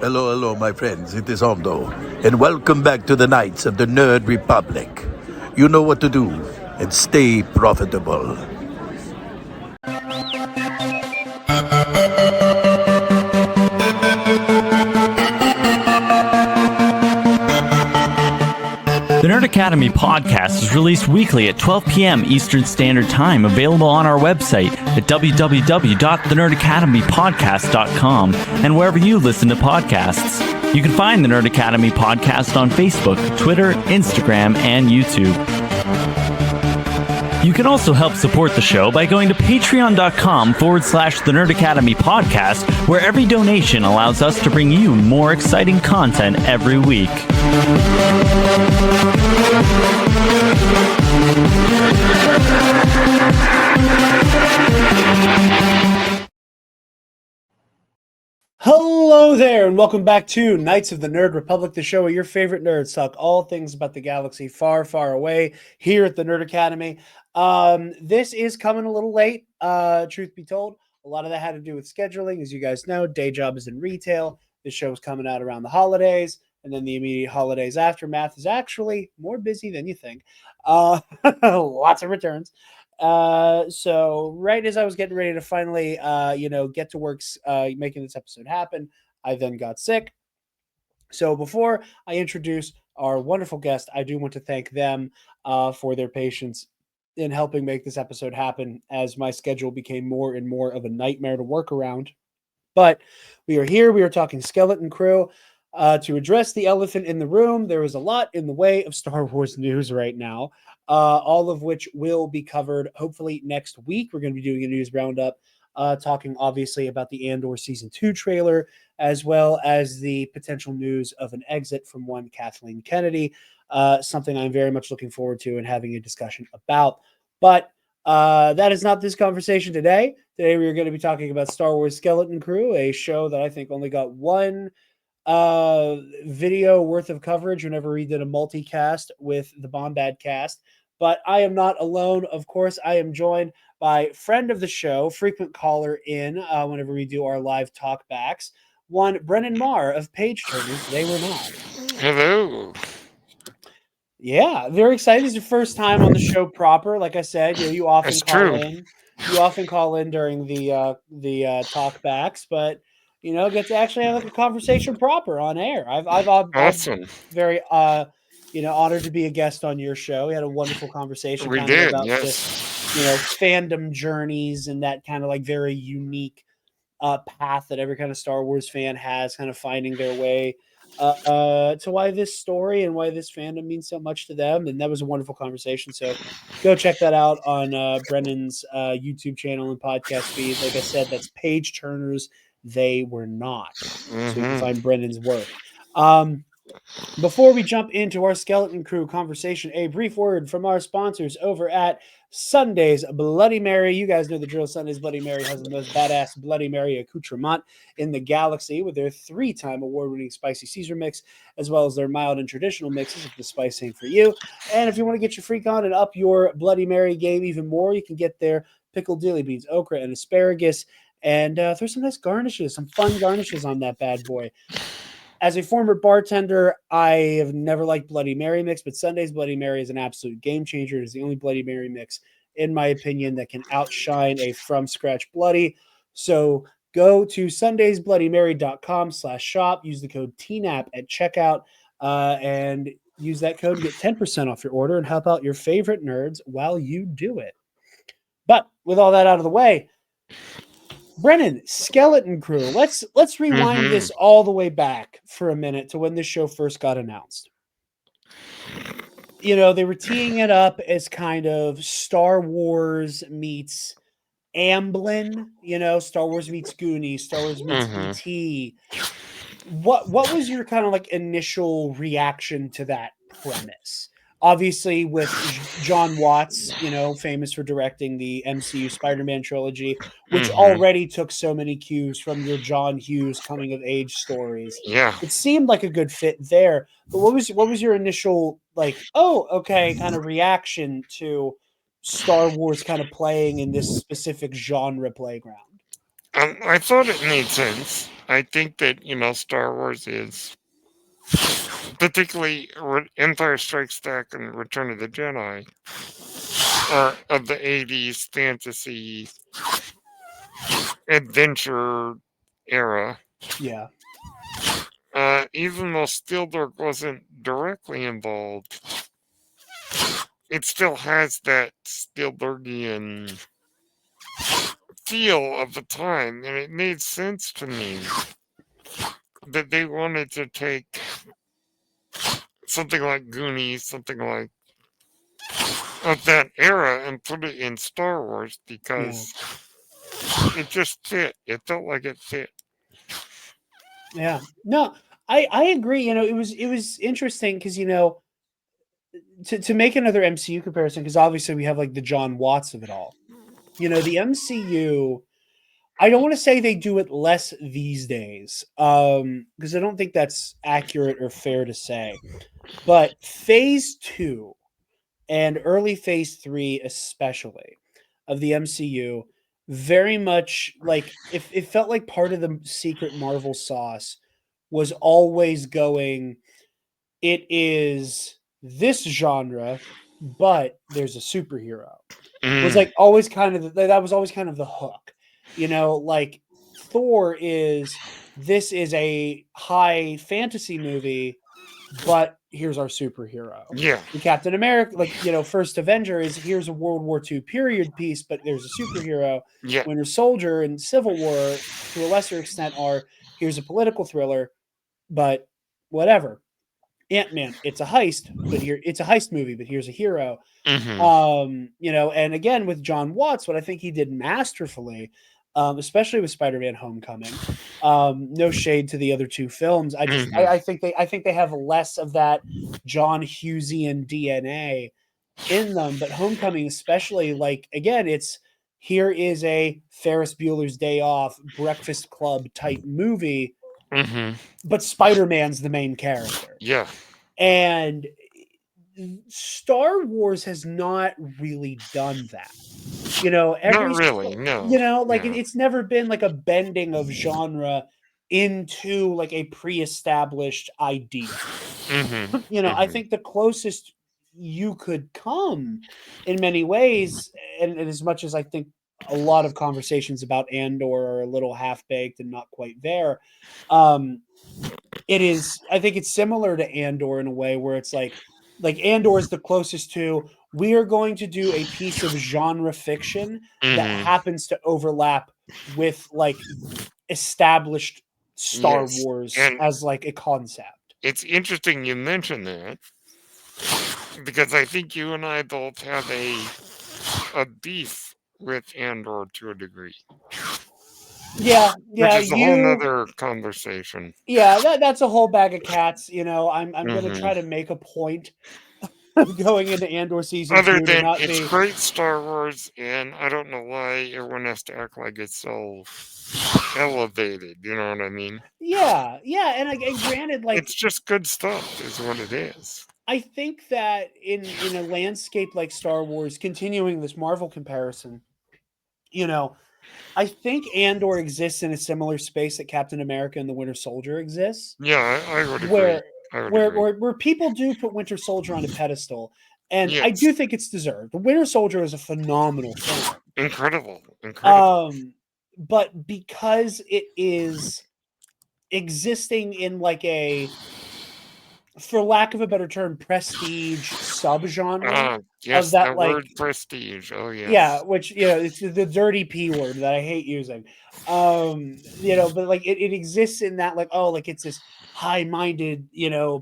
Hello, hello, my friends. It is Hondo, and welcome back to the Knights of the Nerd Republic. You know what to do, and stay profitable. The Nerd Academy podcast is released weekly at 12 p.m. Eastern Standard Time, available on our website at www.thenerdacademypodcast.com and wherever you listen to podcasts. You can find the Nerd Academy podcast on Facebook, Twitter, Instagram, and YouTube. You can also help support the show by going to patreon.com/The Nerd Academy podcast, where every donation allows us to bring you more exciting content every week. Hello there, and welcome back to Knights of the Nerd Republic, the show where your favorite nerds talk all things about the galaxy far, far away here at the Nerd Academy. This is coming a little late, truth be told. A lot of that had to do with scheduling. As you guys know, day job is in retail. This show is coming out around the holidays, and then the immediate holidays aftermath is actually more busy than you think. Lots of returns. So right as I was getting ready to finally, get to work, making this episode happen, I then got sick. So before I introduce our wonderful guest, I do want to thank them for their patience in helping make this episode happen, as my schedule became more and more of a nightmare to work around. But we are here. We are talking Skeleton Crew. To address the elephant in the room, there is a lot in the way of Star Wars news right now, all of which will be covered hopefully next week. We're going to be doing a news roundup, talking obviously about the Andor Season 2 trailer, as well as the potential news of an exit from one Kathleen Kennedy, something I'm very much looking forward to and having a discussion about. But that is not this conversation today. Today we are going to be talking about Star Wars Skeleton Crew, a show that I think only got one video worth of coverage whenever we did a multicast with the Bombad cast. But I am not alone. Of course, I am joined by friend of the show, frequent caller in whenever we do our live talkbacks, one Brennan Marr of Page Turners. They were not. Hello. Yeah, very excited. It's your first time on the show proper. Like I said, you often That's call true. in. You often call in during the talkbacks, but get to actually have like a conversation proper on air. I'm Awesome. very honored to be a guest on your show. We had a wonderful conversation We kind of did, about yes. just fandom journeys and that kind of like very unique path that every kind of Star Wars fan has, kind of finding their way to why this story and why this fandom means so much to them. And that was a wonderful conversation. So go check that out on Brennan's YouTube channel and podcast feed. Like I said, that's Page Turners. They were not. So you can find Brennan's work. Before we jump into our Skeleton Crew conversation, a brief word from our sponsors over at Sunday's Bloody Mary. You guys know the drill. Sunday's Bloody Mary has the most badass Bloody Mary accoutrement in the galaxy, with their 3-time award-winning spicy Caesar mix, as well as their mild and traditional mixes if the spice ain't for you. And if you want to get your freak on and up your Bloody Mary game even more, you can get their pickled dilly beans, okra, and asparagus, and throw some nice garnishes, some fun garnishes on that bad boy. As a former bartender, I have never liked Bloody Mary mix, but Sunday's Bloody Mary is an absolute game changer. It is the only Bloody Mary mix, in my opinion, that can outshine a from scratch Bloody. So go to sundaysbloodymary.com/shop, use the code TNAP at checkout, and use that code to get 10% off your order and help out your favorite nerds while you do it. But with all that out of the way, Brennan, Skeleton Crew. Let's rewind this all the way back for a minute to when this show first got announced. They were teeing it up as kind of Star Wars meets Amblin, Star Wars meets Goonies, Star Wars meets E.T. What was your kind of like initial reaction to that premise? Obviously, with John Watts, famous for directing the MCU Spider-Man trilogy, which already took so many cues from your John Hughes coming-of-age stories. Yeah. It seemed like a good fit there. But what was your initial, like, oh, okay, kind of reaction to Star Wars kind of playing in this specific genre playground? I thought it made sense. I think that, Star Wars is, particularly Empire Strikes Back and Return of the Jedi, are of the 80s fantasy adventure era. Yeah. Even though Spielberg wasn't directly involved, it still has that Spielbergian feel of the time, and it made sense to me that they wanted to take something like Goonies, something like of that era, and put it in Star Wars because it just fit. It felt like it fit. Yeah. No, I agree. It was interesting because to make another MCU comparison, because obviously we have like the John Watts of it all. The MCU, I don't want to say they do it less these days, because I don't think that's accurate or fair to say. But phase 2 and early phase 3 especially of the MCU very much like if it felt like part of the secret Marvel sauce was always going, it is this genre, but there's a superhero. Was like always kind of that was always kind of the hook. Like Thor is, this is a high fantasy movie, but here's our superhero. Yeah. And Captain America, like, First Avenger is, here's a World War II period piece, but there's a superhero. Yeah. Winter Soldier and Civil War, to a lesser extent, are, here's a political thriller, but whatever. Ant-Man, it's a heist, but it's a heist movie, but here's a hero. And again with John Watts, what I think he did masterfully, especially with Spider-Man Homecoming. No shade to the other two films. I think they have less of that John Hughesian DNA in them, but Homecoming especially, like, again, it's, here is a Ferris Bueller's Day Off, Breakfast Club type movie, but Spider-Man's the main character. Yeah. And Star Wars has not really done that. Not really, no. It's never been like a bending of genre into like a pre-established idea. I think the closest you could come in many ways, and as much as I think a lot of conversations about Andor are a little half-baked and not quite there, I think it's similar to Andor in a way where it's like Andor is the closest to, we are going to do a piece of genre fiction that happens to overlap with like established Star Wars as like a concept. It's interesting you mention that, because I think you and I both have a beef with Andor to a degree. Yeah, which is a whole nother conversation. Yeah, that's a whole bag of cats. I'm going to try to make a point of going into Andor season 2 Other to than not it's be great Star Wars, and I don't know why everyone has to act like it's so elevated. You know what I mean? Yeah, and granted, like, it's just good stuff, is what it is. I think that in a landscape like Star Wars, continuing this Marvel comparison, I think Andor exists in a similar space that Captain America and the Winter Soldier exists. Yeah, I would agree. Where people do put Winter Soldier on a pedestal, and I do think it's deserved. The Winter Soldier is a phenomenal film. Incredible. But because it is existing in like a, for lack of a better term, prestige subgenre yes, of that, the like, word prestige. Oh yes. Yeah, which it's the dirty P word that I hate using. But like it exists in that, like, oh, like it's this high-minded,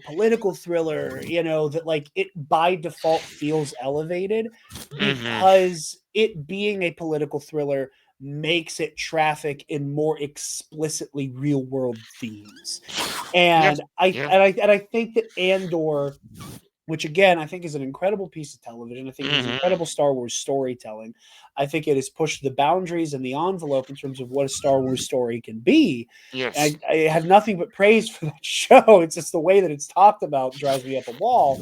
political thriller, that like it by default feels elevated because it being a political thriller makes it traffic in more explicitly real world themes. And I think that Andor, which again I think is an incredible piece of television, I think it is incredible Star Wars storytelling. I think it has pushed the boundaries and the envelope in terms of what a Star Wars story can be. Yes. I have nothing but praise for that show. It's just the way that it's talked about drives me up a wall.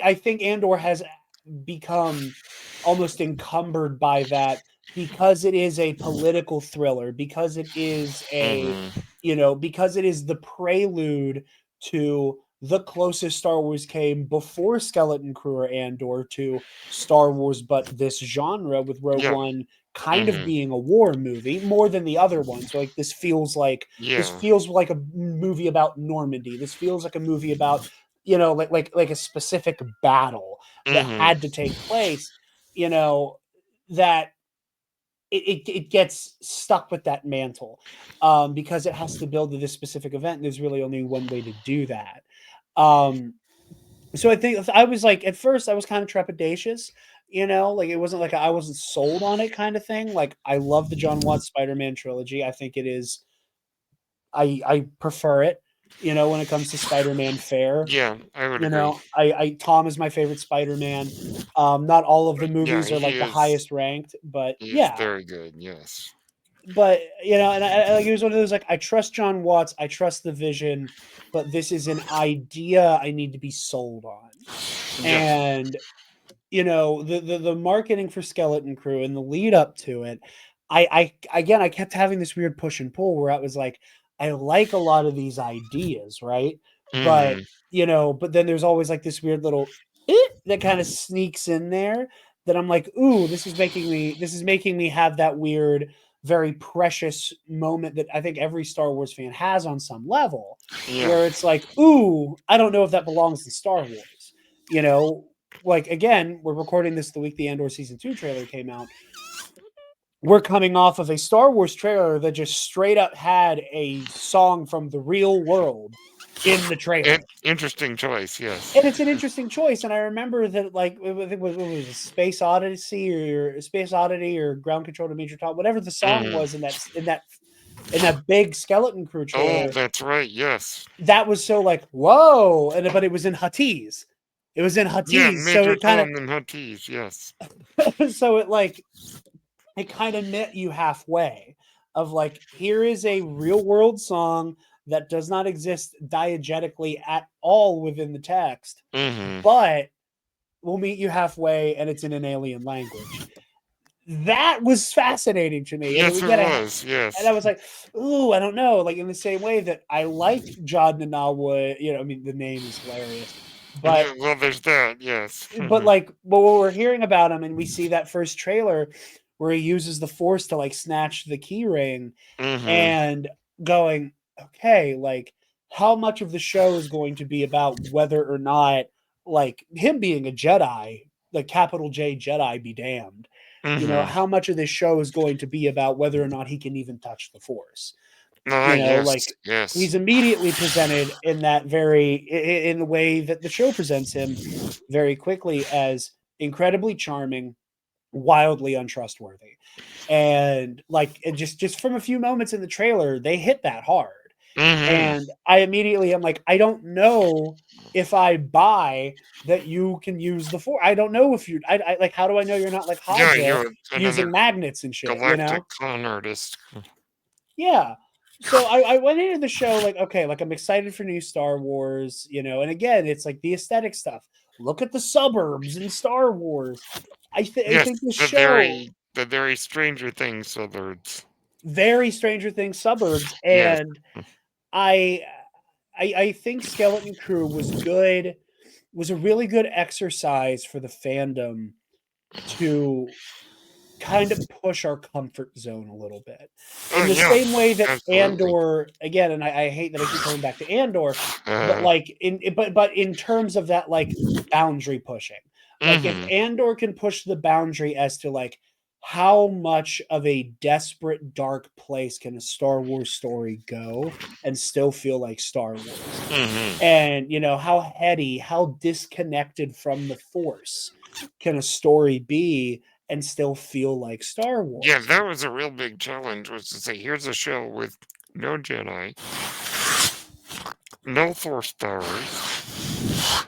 I think Andor has become almost encumbered by that because it is a political thriller, because it is because it is the prelude to the closest Star Wars came before Skeleton Crew or Andor to Star Wars, but this genre with Rogue Yeah. One kind of being a war movie more than the other ones. Like this feels like a movie about Normandy. This feels like a movie about like a specific battle that had to take place. That it gets stuck with that mantle because it has to build to this specific event. And there's really only one way to do that. So I think I was like, at first I was kind of trepidatious, like it wasn't like I wasn't sold on it kind of thing. Like I love the John Watts Spider-Man trilogy. I think it is, I prefer it, when it comes to Spider-Man fare. Yeah, I would agree. Tom is my favorite Spider-Man. Not all of the movies are like the highest ranked, but he's very good. Yes. But and I it was one of those like I trust John Watts, I trust the vision, but this is an idea I need to be sold on. Yeah. And the marketing for Skeleton Crew and the lead up to it, I kept having this weird push and pull where I was like, I like a lot of these ideas, right? But but then there's always like this weird little that kind of sneaks in there that I'm like, ooh, this is making me have that weird, very precious moment that I think every Star Wars fan has on some level, where it's like, ooh, I don't know if that belongs in Star Wars. Like again, we're recording this the week the Andor season 2 trailer came out. We're coming off of a Star Wars trailer that just straight up had a song from the real world in the trailer. Interesting choice, yes. And it's an interesting choice. And I remember that, like, it was Space Odyssey or Ground Control to Major Tom, whatever the song was in that big Skeleton Crew trailer. Oh, that's right. Yes. That was so like, whoa! But it was in Huttese. It was in Huttese, yeah, so it kind of in Huttese, yes. so it kind of met you halfway of like, here is a real world song that does not exist diegetically at all within the text, but we'll meet you halfway and it's in an alien language. That was fascinating to me. Yes, it was. Yes. And I was like, ooh, I don't know. Like in the same way that I like Jod Nanawa, I mean, the name is hilarious. But well, there's that, yes. but like, but when we're hearing about him and we see that first trailer where he uses the Force to like snatch the key ring and going, okay, like how much of the show is going to be about whether or not like him being a Jedi, like capital J Jedi be damned. How much of this show is going to be about whether or not he can even touch the Force. Yes. He's immediately presented in in the way that the show presents him very quickly as incredibly charming, wildly untrustworthy. And like just from a few moments in the trailer, they hit that hard. And I immediately am like, I don't know if I buy that you can use the Force. I don't know if you I like, how do I know you're not like Hodja using magnets and shit, galactic con artist. Yeah. So I went into the show like, okay, like I'm excited for new Star Wars, and again, it's like the aesthetic stuff. Look at the suburbs in Star Wars. I think the show the very Stranger Things suburbs. Very Stranger Things suburbs. And I think Skeleton Crew was a really good exercise for the fandom to kind of push our comfort zone a little bit. In the same way that Andor, again, and I hate that I keep coming back to Andor, but like but in terms of that like boundary pushing. Like if Andor can push the boundary as to like how much of a desperate dark place can a Star Wars story go and still feel like Star Wars? And how heady, how disconnected from the Force can a story be and still feel like Star Wars? Yeah, that was a real big challenge, was to say, here's a show with no Jedi, no Force powers,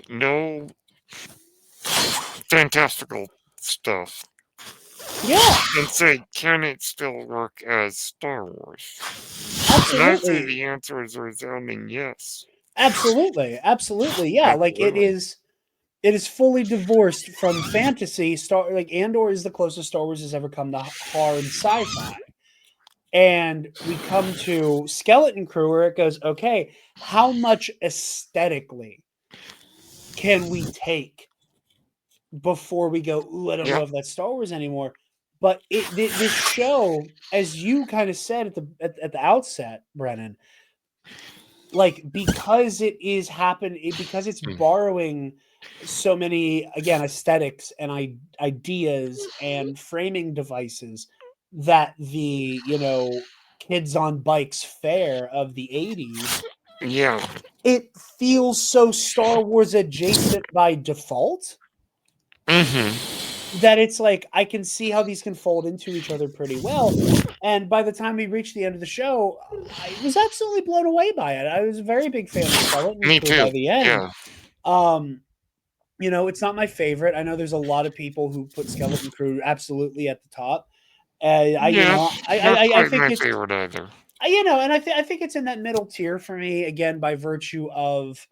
no fantastical stuff. Yeah. And say, can it still work as Star Wars? Absolutely. And I'd say the answer is a resounding yes. Absolutely. Yeah. Like it is It is fully divorced from fantasy. Andor is the closest Star Wars has ever come to hard sci-fi. And we come to Skeleton Crew where it goes, okay, how much aesthetically can we take before we go, ooh, I don't know Yep. if that's Star Wars anymore. But this show, as you kind of said at the outset, Brennan, like because it is because it's borrowing so many again aesthetics and ideas and framing devices that the kids on bikes fair of the 80s, Yeah. it feels so Star Wars adjacent by default that it's like I can see how these can fold into each other pretty well. And by the time we reached the end of the show, I was absolutely blown away by it. I was a very big fan of Skeleton Me Crew by too. the end. Yeah. It's not my favorite. I know there's a lot of people who put Skeleton Crew absolutely at the top. Yeah. Not I quite think my it's favorite either. and I think it's in that middle tier for me again by virtue of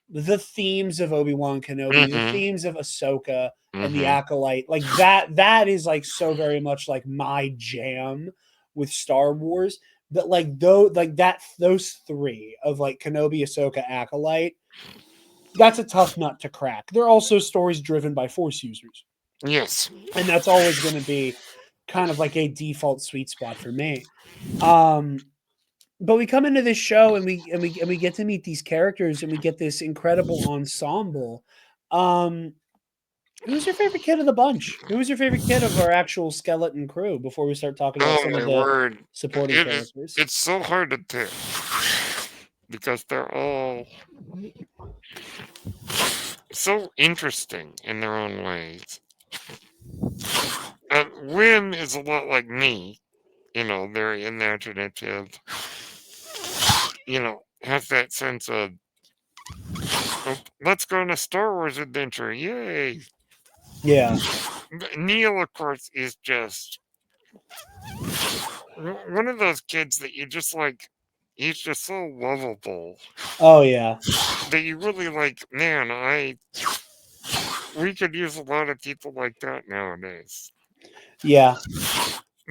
the themes of Obi-Wan Kenobi, the Mm-hmm. themes of Ahsoka and the Mm-hmm. Acolyte, like that is like so very much like my jam with Star Wars. That like those three of like Kenobi, Ahsoka, Acolyte, that's a tough nut to crack. They're also stories driven by Force users, Yes. and that's always going to be kind of like a default sweet spot for me. But we come into this show and we get to meet these characters and we get this incredible ensemble. Um, who's your favorite kid of the bunch? Who was your favorite kid of our actual Skeleton Crew before we start talking about Oh some of my the word. supporting It is. characters? It's so hard to tell because they're all so interesting in their own ways. Win is a lot like me, very imaginative, has that sense of, oh, let's go on a Star Wars adventure, yay. Yeah. Neil, of course, is just one of those kids that you just like, he's just so lovable Oh yeah. that you really like, man, we could use a lot of people like that nowadays. Yeah.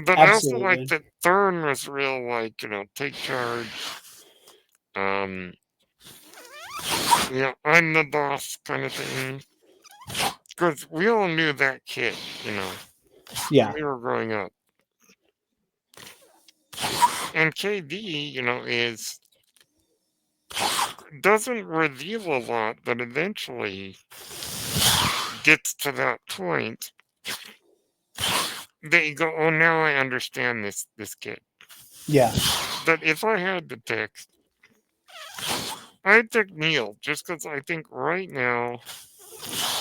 But I also like Absolutely. that Thurn was real, like, take charge. Um, I'm the boss kind of thing. Because we all knew that kid, when Yeah. we were growing up. And KD, doesn't reveal a lot, but eventually gets to that point that you go, oh, now I understand this kid. Yeah. But if I had to pick, I'd pick Neil, just because I think right now,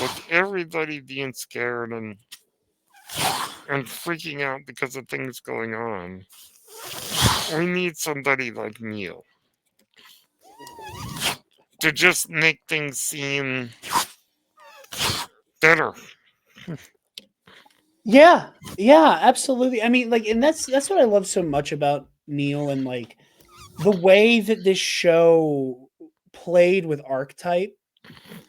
with everybody being scared and freaking out because of things going on, we need somebody like Neil to just make things seem better. Yeah. Yeah, absolutely. I mean, like, and that's what I love so much about Neil and like the way that this show played with archetype.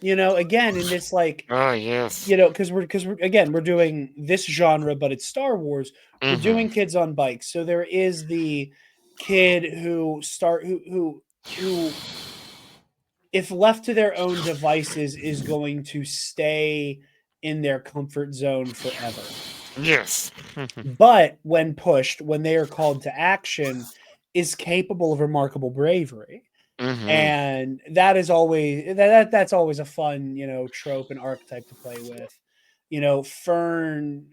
Again, in this like Ah, yes. because we're again we're doing this genre, but it's Star Wars. We're Mm-hmm. doing kids on bikes, so there is the kid who if left to their own devices is going to stay in their comfort zone forever. Yes. But when pushed, when they are called to action, is capable of remarkable bravery. Mm-hmm. And that is always that's always a fun, trope and archetype to play with. Fern,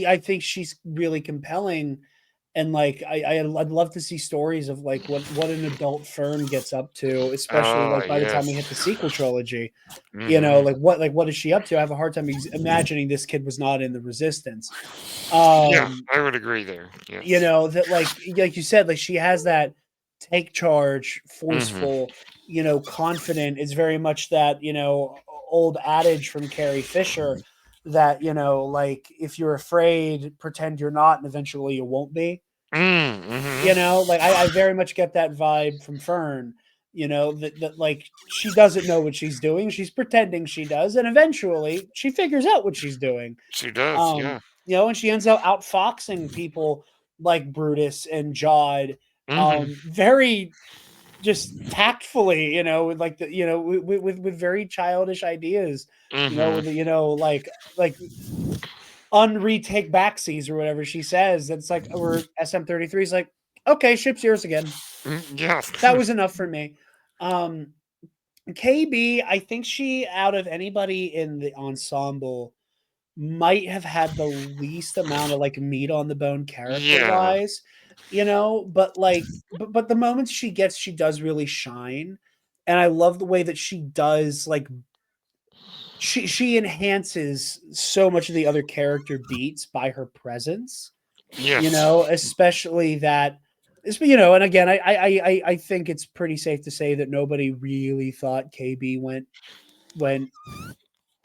I think she's really compelling, and like I'd love to see stories of like what an adult Fern gets up to, especially Ah, like by the time we hit yes. the sequel trilogy. Mm-hmm. Like what is she up to? I have a hard time imagining this kid was not in the Resistance. Yeah, Um, I would agree there. Yes. that like you said, like she has that take charge, Mm-hmm. forceful, confident. It's very much that, old adage from Carrie Fisher that, like if you're afraid, pretend you're not, and eventually you won't be. Mm-hmm. Like I very much get that vibe from Fern. that like she doesn't know what she's doing. She's pretending she does, and eventually she figures out what she's doing. She does, yeah. And she ends up outfoxing people like Brutus and Jod, Mm-hmm. very just tactfully, with like with very childish ideas, Mm-hmm. with like unretake backsies or whatever she says. That's like we're SM-33 is like, okay, ship's yours again. Yeah. That was enough for me. Um, KB, I think she out of anybody in the ensemble might have had the least amount of like meat on the bone character Yeah. wise, but like but the moments she gets, she does really shine. And I love the way that she does like she enhances so much of the other character beats by her presence, Yes. especially that and again, I think it's pretty safe to say that nobody really thought KB went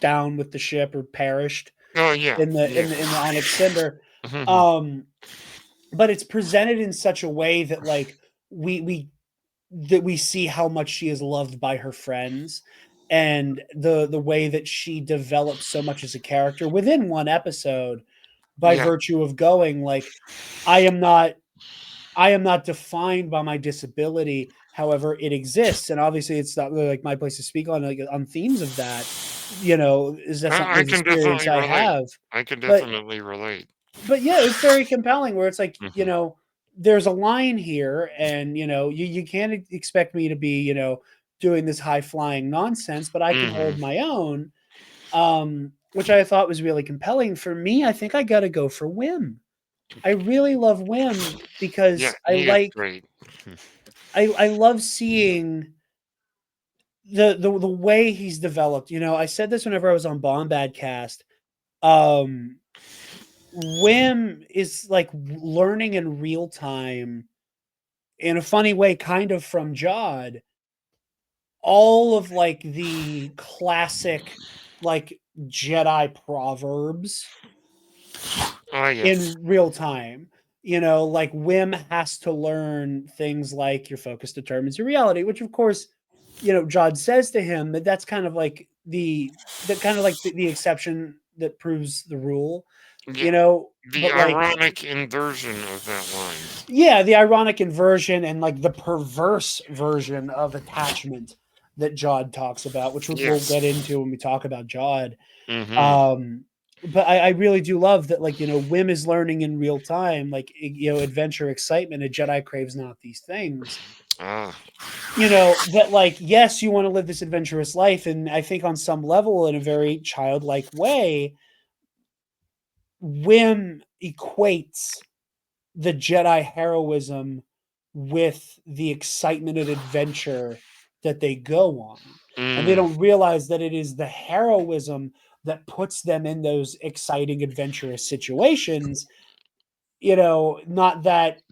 down with the ship or perished Oh, yeah. Yeah. in the Onyx Cinder. Mm-hmm. Um, but it's presented in such a way that like we see how much she is loved by her friends, and the way that she develops so much as a character within one episode by Yeah. virtue of going like, I am not I am not defined by my disability. However, it exists, and obviously, it's not really like my place to speak on on themes of that. Is that's not I the can experience definitely I relate. have, I can but definitely relate. yeah, it's very compelling. Where it's like, Mm-hmm. there's a line here, and you can't expect me to be doing this high flying nonsense, but I can Mm-hmm. hold my own. Which I thought was really compelling. For me, I think I got to go for Wim. I really love Wim Yeah, because he is great. I love seeing the way he's developed. I said this whenever I was on Bombadcast. Um, Wim is like learning in real time in a funny way, kind of from Jod, all of like the classic like Jedi proverbs Oh, yes. in real time. Like Wim has to learn things like your focus determines your reality, which of course, Jod says to him that that's kind of like the exception that proves the rule, Yeah. The but like ironic inversion of that line. yeah, the ironic inversion and like the perverse version of attachment that Jod talks about, which we'll Yes. get into when we talk about Jod. Mm-hmm. But I really do love that, like, Wim is learning in real time, like, adventure, excitement. A Jedi craves not these things. Ah. That, like, yes, you want to live this adventurous life. And I think on some level, in a very childlike way, Wim equates the Jedi heroism with the excitement and adventure that they go on. And they Mm. don't realize that it is the heroism that puts them in those exciting, adventurous situations. Not that,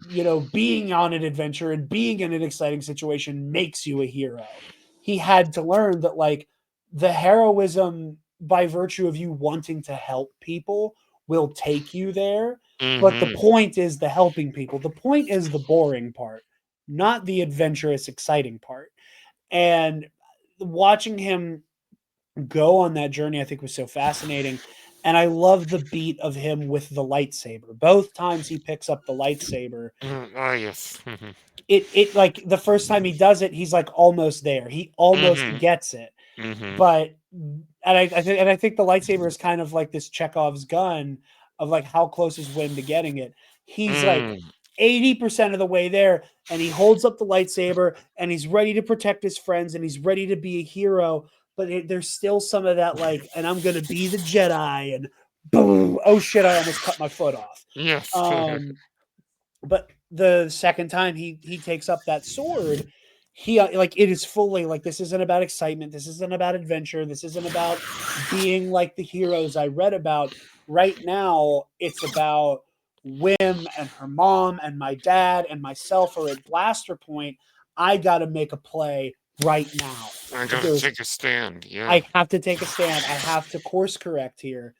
being on an adventure and being in an exciting situation makes you a hero. He had to learn that, like, the heroism by virtue of you wanting to help people will take you there. But the Mm-hmm. point is the helping people. The point is the boring part, not the adventurous, exciting part. And watching him go on that journey, I think, was so fascinating. And I love the beat of him with the lightsaber. Both times he picks up the lightsaber, Ah, yes. it like the first time he does it, he's like almost there. He almost Mm-hmm. gets it. Mm-hmm. But I think the lightsaber is kind of like this Chekhov's gun of like how close is Wim to getting it. He's like Mm. 80% of the way there, and he holds up the lightsaber and he's ready to protect his friends and he's ready to be a hero. But there's still some of that, like, and I'm gonna be the Jedi, and boom, oh shit, I almost cut my foot off. Yes. But the second time he takes up that sword, he like, it is fully like, this isn't about excitement, this isn't about adventure, this isn't about being like the heroes I read about. Right now, it's about Wim and her mom and my dad and myself are at blaster point. I got to make a play right now. I If gotta there was take a stand. Yeah. I have to take a stand. I have to course correct here.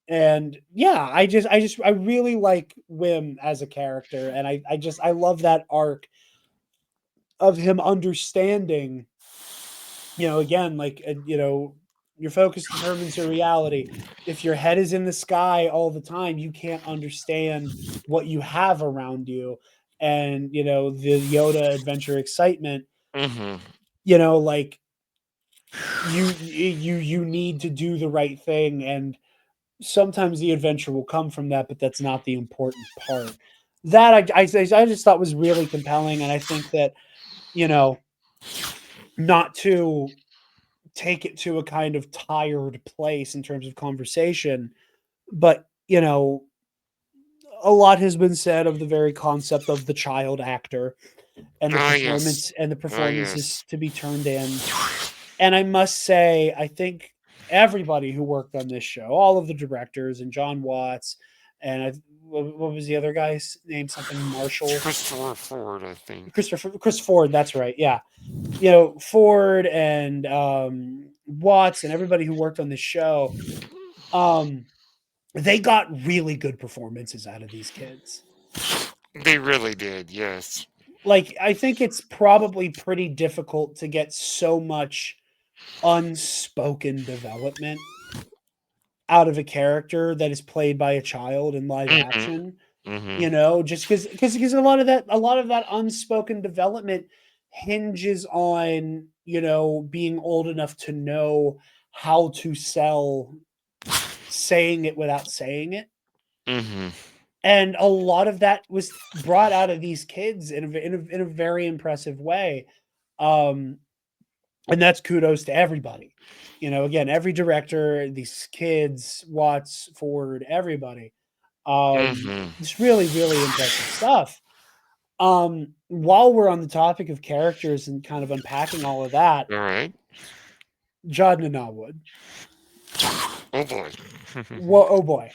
And yeah, I really like Wim as a character, and I love that arc. of him understanding, again, like, your focus determines your reality. If your head is in the sky all the time, you can't understand what you have around you. And, the Yoda adventure excitement, Mm-hmm. like you need to do the right thing. And sometimes the adventure will come from that, but that's not the important part. That I just thought was really compelling. And I think that, you know, not to take it to a kind of tired place in terms of conversation, but a lot has been said of the very concept of the child actor and the Ah, yes. performance and the Ah, performances yes. to be turned in. And I must say, I think everybody who worked on this show, all of the directors and John Watts, and what was the other guy's name? Something Marshall, Christopher Ford, I think. Chris Ford. That's right. Yeah, Ford and Watts and everybody who worked on this show. They got really good performances out of these kids. They really did, yes. Like, I think it's probably pretty difficult to get so much unspoken development out of a character that is played by a child in live Mm-hmm. action. Mm-hmm. Just because a lot of that unspoken development hinges on being old enough to know how to sell saying it without saying it. Mm-hmm. And a lot of that was brought out of these kids in a very impressive way. Um, and that's kudos to everybody. Again, every director, these kids, Watts, Ford, everybody. Mm-hmm. It's really, really impressive stuff. While we're on the topic of characters and kind of unpacking all of that, All right. Jod Nanawood. Oh boy. Whoa, oh boy.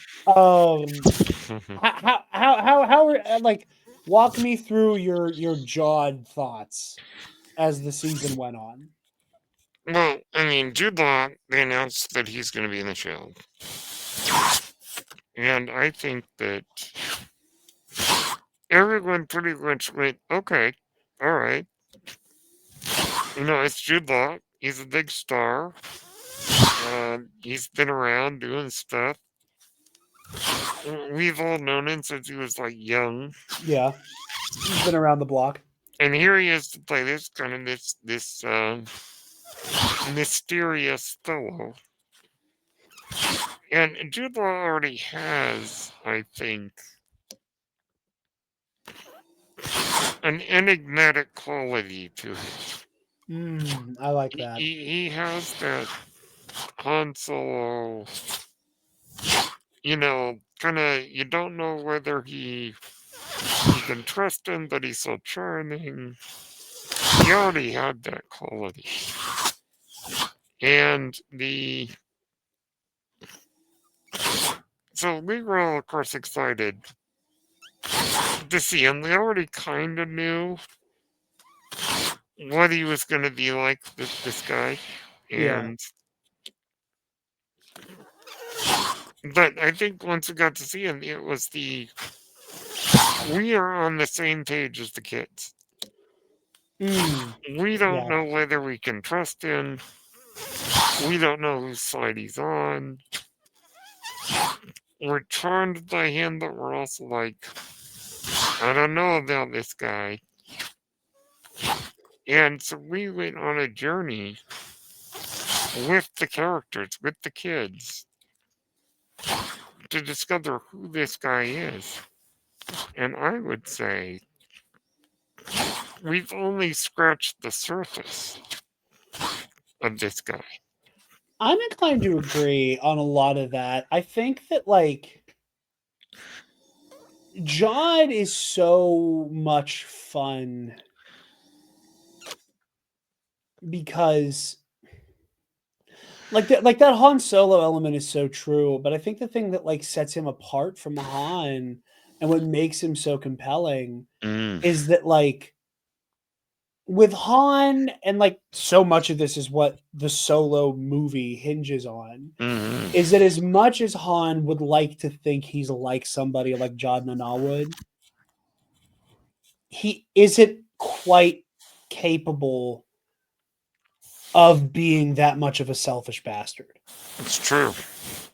How are, like, walk me through your Jod thoughts as the season went on. Well, I mean, Jude Law, they announced that he's going to be in the show. And I think that everyone pretty much went, okay, all right. It's Jude Law. He's a big star. He's been around doing stuff. We've all known him since he was like young. Yeah, he's been around the block. And here he is to play this kind of this mysterious fellow. And Jude Law already has, I think, an enigmatic quality to it. I like He, that. he, he has that Han Solo, kind of, you don't know whether you can trust him, but he's so charming. He already had that quality. And so we were all, of course, excited to see him. We already kind of knew what he was going to be like, this guy. Yeah. But I think once we got to see him, it was we are on the same page as the kids. We don't Yeah. know whether we can trust him. We don't know whose side he's on. We're charmed by him, but we're also like, I don't know about this guy. And so we went on a journey with the characters, with the kids, to discover who this guy is. And I would say we've only scratched the surface of this guy. I'm inclined to agree on a lot of that. I think that, like, Jod is so much fun because that Han Solo element is so true, but I think the thing that, like, sets him apart from Han and what makes him so compelling is that, like, with Han, and, like, so much of this is what the Solo movie hinges on, is that as much as Han would like to think he's like somebody like Jod Nanawood, he isn't quite capable of being that much of a selfish bastard. It's true.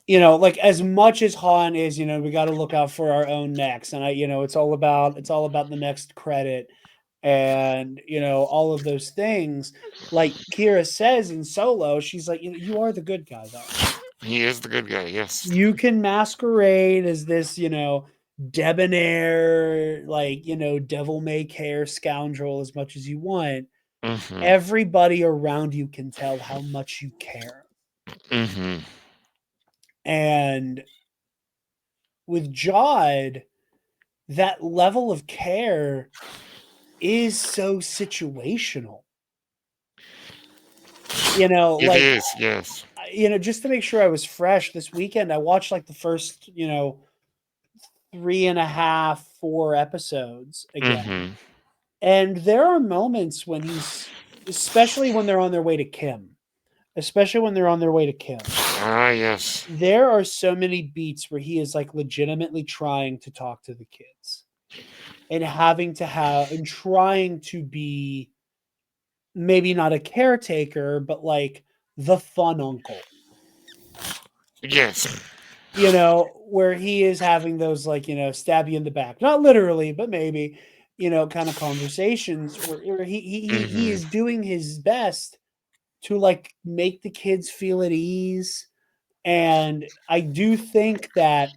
Like as much as Han is, we got to look out for our own necks, and it's all about the next credit, and all of those things. Like Kira says in Solo, she's like, you are the good guy, though. He is the good guy, yes. You can masquerade as this, debonair, like, devil may care scoundrel as much as you want. Mm-hmm. Everybody around you can tell how much you care. Mm-hmm. And with Jarod, that level of care is so situational. It is, yes. Just to make sure I was fresh this weekend, I watched like the first, 3.5, 4 episodes again. Mm-hmm. And there are moments when especially when they're on their way to Kim. Ah, yes. There are so many beats where he is like legitimately trying to talk to the kids and trying to be maybe not a caretaker, but like the fun uncle. Yes. Where he is having those like, stab you in the back, not literally, but maybe, kind of conversations where he is doing his best to like make the kids feel at ease. And I do think that,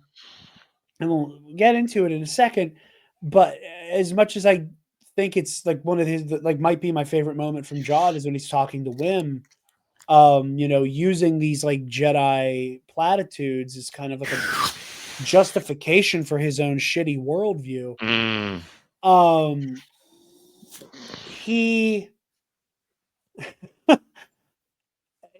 and we'll get into it in a second, but as much as I think it's like one of his, like might be my favorite moment from Jarod is when he's talking to Wim, using these like Jedi platitudes is kind of like a justification for his own shitty worldview.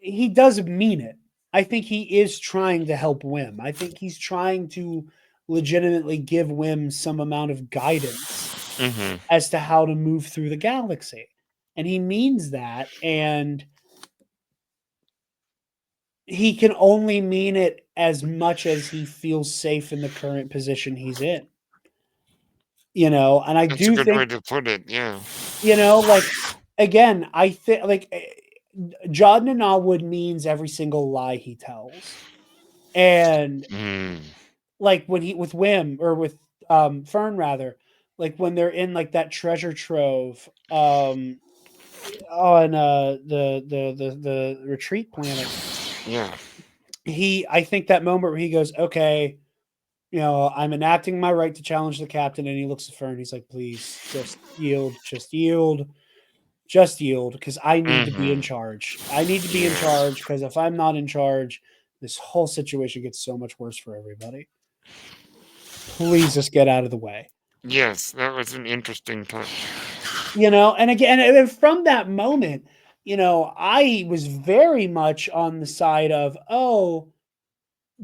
He does mean it. I think he is trying to help Wim. I think he's trying to legitimately give Wim some amount of guidance as to how to move through the galaxy. And he means that. And he can only mean it as much as he feels safe in the current position he's in. And I That's do a good think way to put it, yeah. like, again, I think like Jod Nanawwood means every single lie he tells. And like when he with Wim or with Fern rather, like when they're in like that treasure trove on the retreat planet. Yeah. I think that moment where he goes, okay, I'm enacting my right to challenge the captain, and he looks at Fern, he's like, please just yield, because I need to be in charge. I need to be in charge, because if I'm not in charge, this whole situation gets so much worse for everybody. Please just get out of the way. Yes, that was an interesting touch. And again, and from that moment, I was very much on the side of,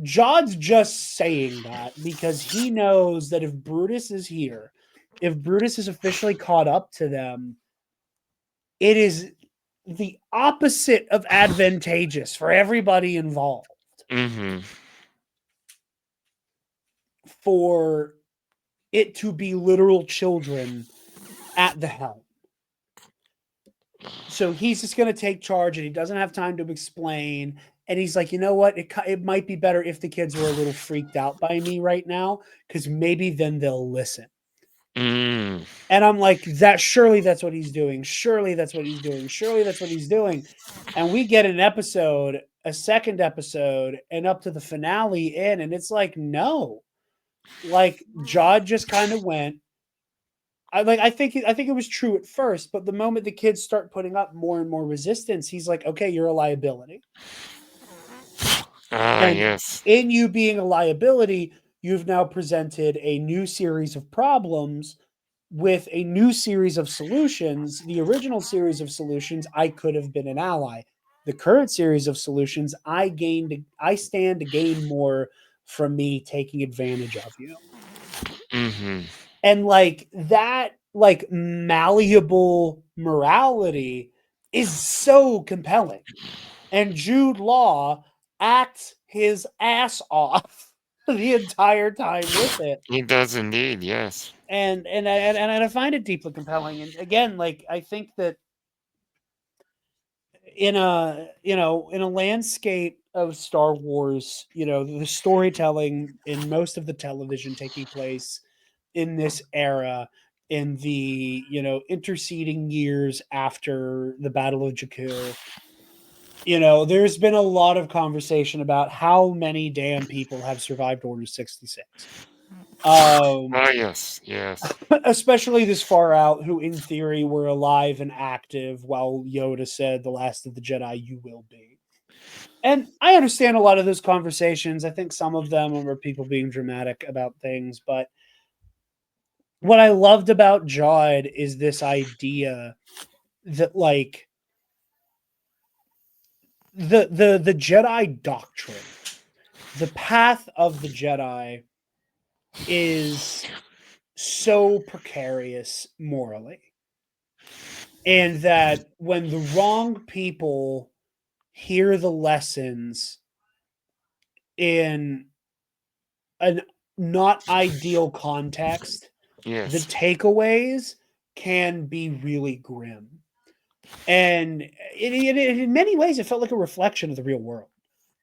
Jod's just saying that because he knows that if Brutus is here, if Brutus is officially caught up to them, it is the opposite of advantageous for everybody involved. For it to be literal children at the helm. So he's just going to take charge, and he doesn't have time to explain. And he's like, you know what? It might be better if the kids were a little freaked out by me right now, because maybe then they'll listen. And I'm like, surely that's what he's doing. Surely that's what he's doing. Surely that's what he's doing. And we get a second episode, and up to the finale in, and it's like, no. Like, Jod just kind of went. I think it was true at first, but the moment the kids start putting up more and more resistance, he's like, okay, you're a liability. And yes. In you being a liability, you've now presented a new series of problems with a new series of solutions. The original series of solutions, I could have been an ally. The current series of solutions, I stand to gain more from me taking advantage of you. And like that, like malleable morality is so compelling. And Jude Law acts his ass off the entire time with it. He does indeed, yes. And I find it deeply compelling. And again, like I think that in a landscape of Star Wars, the storytelling in most of the television taking place in this era, in the interceding years after the Battle of Jakku, there's been a lot of conversation about how many damn people have survived Order 66. Yes. Especially this far out, who in theory were alive and active while Yoda said, "The last of the Jedi you will be." And I understand a lot of those conversations. I think some of them are people being dramatic about things, but what I loved about Jarod is this idea that, like, the Jedi doctrine, the path of the Jedi is so precarious morally, and that when the wrong people hear the lessons in an not ideal context, the Yes. takeaways can be really grim. And in many ways, it felt like a reflection of the real world.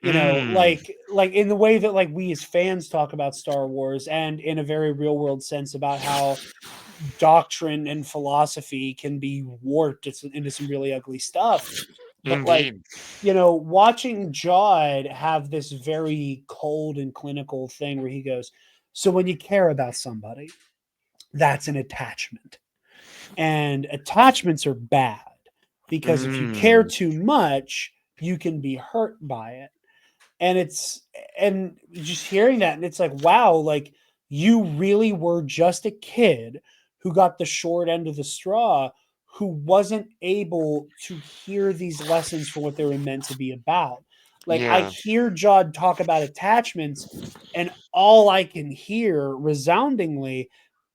Like in the way that, like, we as fans talk about Star Wars, and in a very real world sense about how doctrine and philosophy can be warped into some really ugly stuff. But, like, Indeed. watching Jod have this very cold and clinical thing where he goes, "So when you care about somebody, that's an attachment. And attachments are bad because if you care too much, you can be hurt by it." And just hearing that, and it's like, wow, like, you really were just a kid who got the short end of the straw, who wasn't able to hear these lessons for what they were meant to be about. Like, I Yeah. hear Jod talk about attachments, and all I can hear resoundingly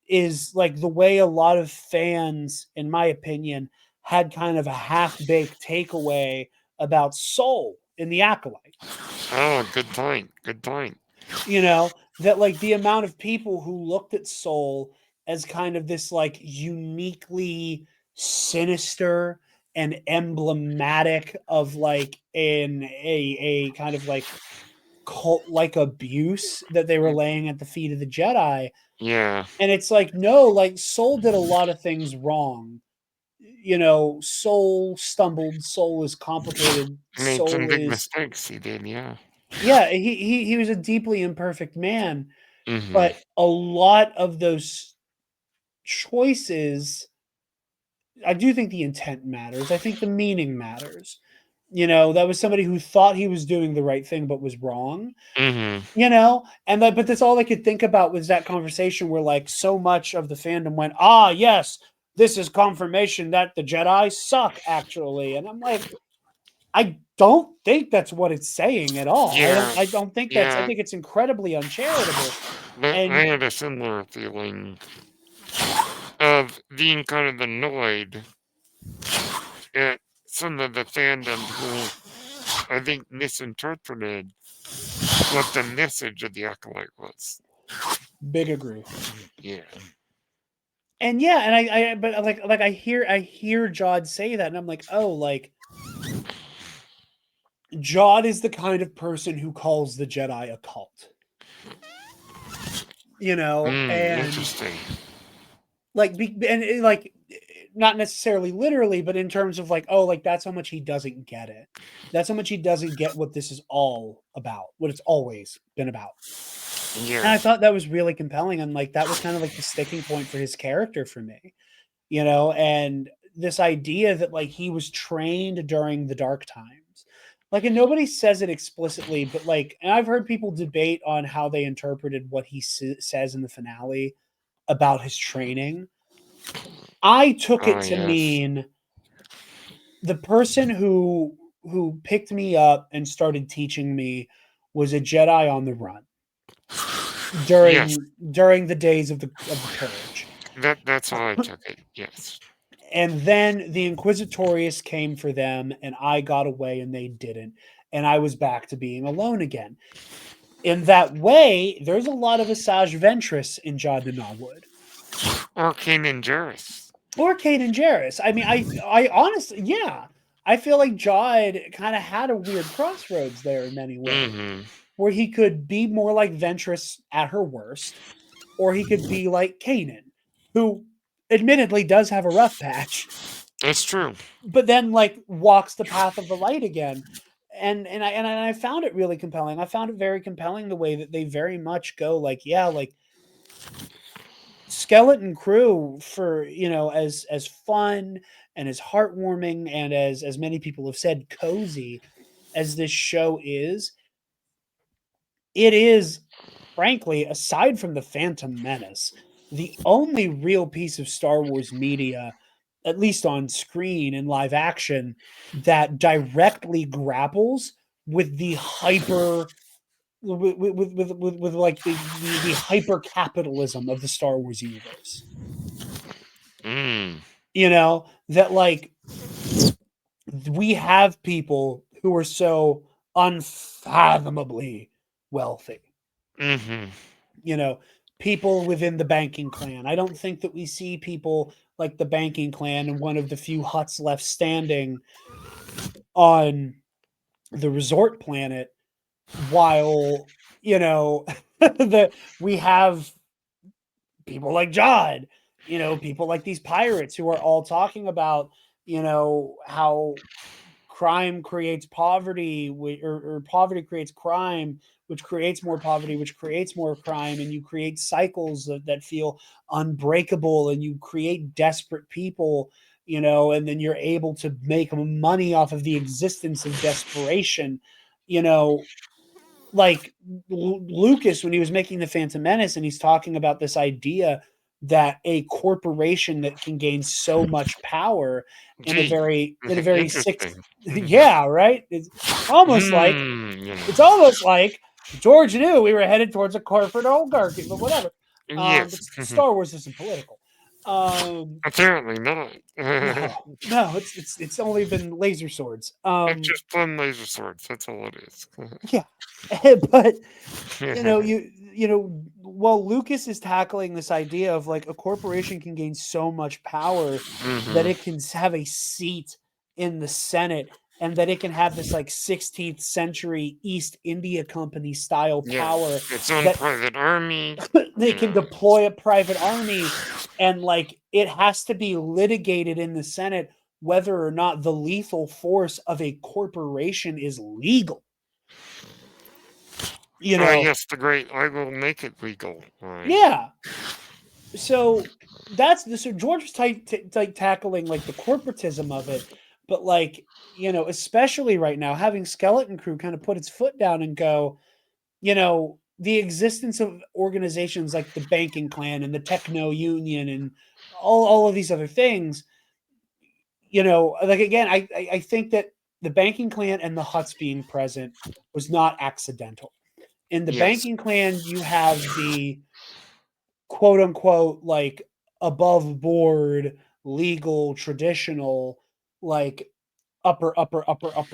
is, like, the way a lot of fans, in my opinion, had kind of a half-baked takeaway about Soul in The Acolyte. Oh, good point. Good point. That, like, the amount of people who looked at Soul as kind of this, like, uniquely sinister and emblematic of, like, a kind of, like, cult like abuse that they were laying at the feet of the Jedi. Yeah. And it's like, no, like, Soul did a lot of things wrong. Soul stumbled, Soul is complicated, Made some Soul big is, mistakes. He did. Yeah. yeah, he was a deeply imperfect man. Mm-hmm. But a lot of those choices, I do think the intent matters. I think the meaning matters. That was somebody who thought he was doing the right thing but was wrong. Mm-hmm. But that's all I could think about was that conversation where, like, so much of the fandom went, "Ah, yes, this is confirmation that the Jedi suck, actually." And I'm like, I don't think that's what it's saying at all. Yeah. I don't think that's, I Yeah. think it's incredibly uncharitable. But I And had a similar feeling of being kind of annoyed at some of the fandom who I think misinterpreted what the message of the Acolyte was. big agree. Yeah. And yeah, and but like I hear Jod say that, and I'm like, oh, like, Jod is the kind of person who calls the Jedi a cult. And Interesting. like, like, not necessarily literally, but in terms of, like, oh, like, that's how much he doesn't get it. That's how much he doesn't get what this is all about, what it's always been about. And I Yeah. thought that was really compelling, and, like, that was kind of like the sticking point for his character for me. And this idea that, like, he was trained during the dark times. Like, and nobody says it explicitly, but, like, and I've heard people debate on how they interpreted what he says in the finale about his training. I took Oh, it to yes. mean the person who picked me up and started teaching me was a Jedi on the run Yes. during the days of the purge. That's how I took it. Yes. And then the Inquisitorius came for them, and I got away and they didn't. And I was back to being alone again. In that way, there's a lot of Asajj Ventress in Jod Wood. Or Kanan Jarrus. Or Kanan Jarrus. I mean, I honestly, yeah. I feel like Jarod kind of had a weird crossroads there in many ways, Mm-hmm. where he could be more like Ventress at her worst, or he could be like Kanan, who admittedly does have a rough patch, It's true. but then like walks the path of the light again. And I found it really compelling. I found it very compelling the way that they very much go like, yeah, like Skeleton Crew, for as fun and as heartwarming and as many people have said cozy as this show is, it is frankly, aside from the Phantom Menace, the only real piece of Star Wars media, at least on screen in live action, that directly grapples with the hyper with like the hyper capitalism of the Star Wars universe. Mm. That like we have people who are so unfathomably wealthy. Mm-hmm. People within the banking clan. I don't think that we see people like the banking clan and one of the few huts left standing on the resort planet, while that we have people like John, people like these pirates who are all talking about how crime creates poverty, or poverty creates crime, which creates more poverty, which creates more crime, and you create cycles that feel unbreakable, and you create desperate people, and then you're able to make money off of the existence of desperation. you know like Lucas, when he was making the Phantom Menace, and he's talking about this idea that a corporation that can gain so much power in a Gee, very six interesting. yeah, right? It's almost like You know. it's almost like George knew we were headed towards a corporate oligarchy, but whatever. But Yes. Star Wars isn't political. Apparently not. No, it's only been laser swords. It's just fun laser swords. That's all it is. Yeah, but while Lucas is tackling this idea of like a corporation can gain so much power that it can have a seat in the Senate, and that it can have this like 16th century East India Company style power, its own that private army. they can deploy a private army, and like it has to be litigated in the Senate whether or not the lethal force of a corporation is legal. Yes, the great I will make it legal. Yeah. So so George was tackling like the corporatism of it, but like especially right now, having Skeleton Crew kind of put its foot down and go, the existence of organizations like the Banking Clan and the Techno Union and all of these other things, like again, I think that the Banking Clan and the Huts being present was not accidental. In the Yes. Banking Clan, you have the quote unquote like above board legal traditional like upper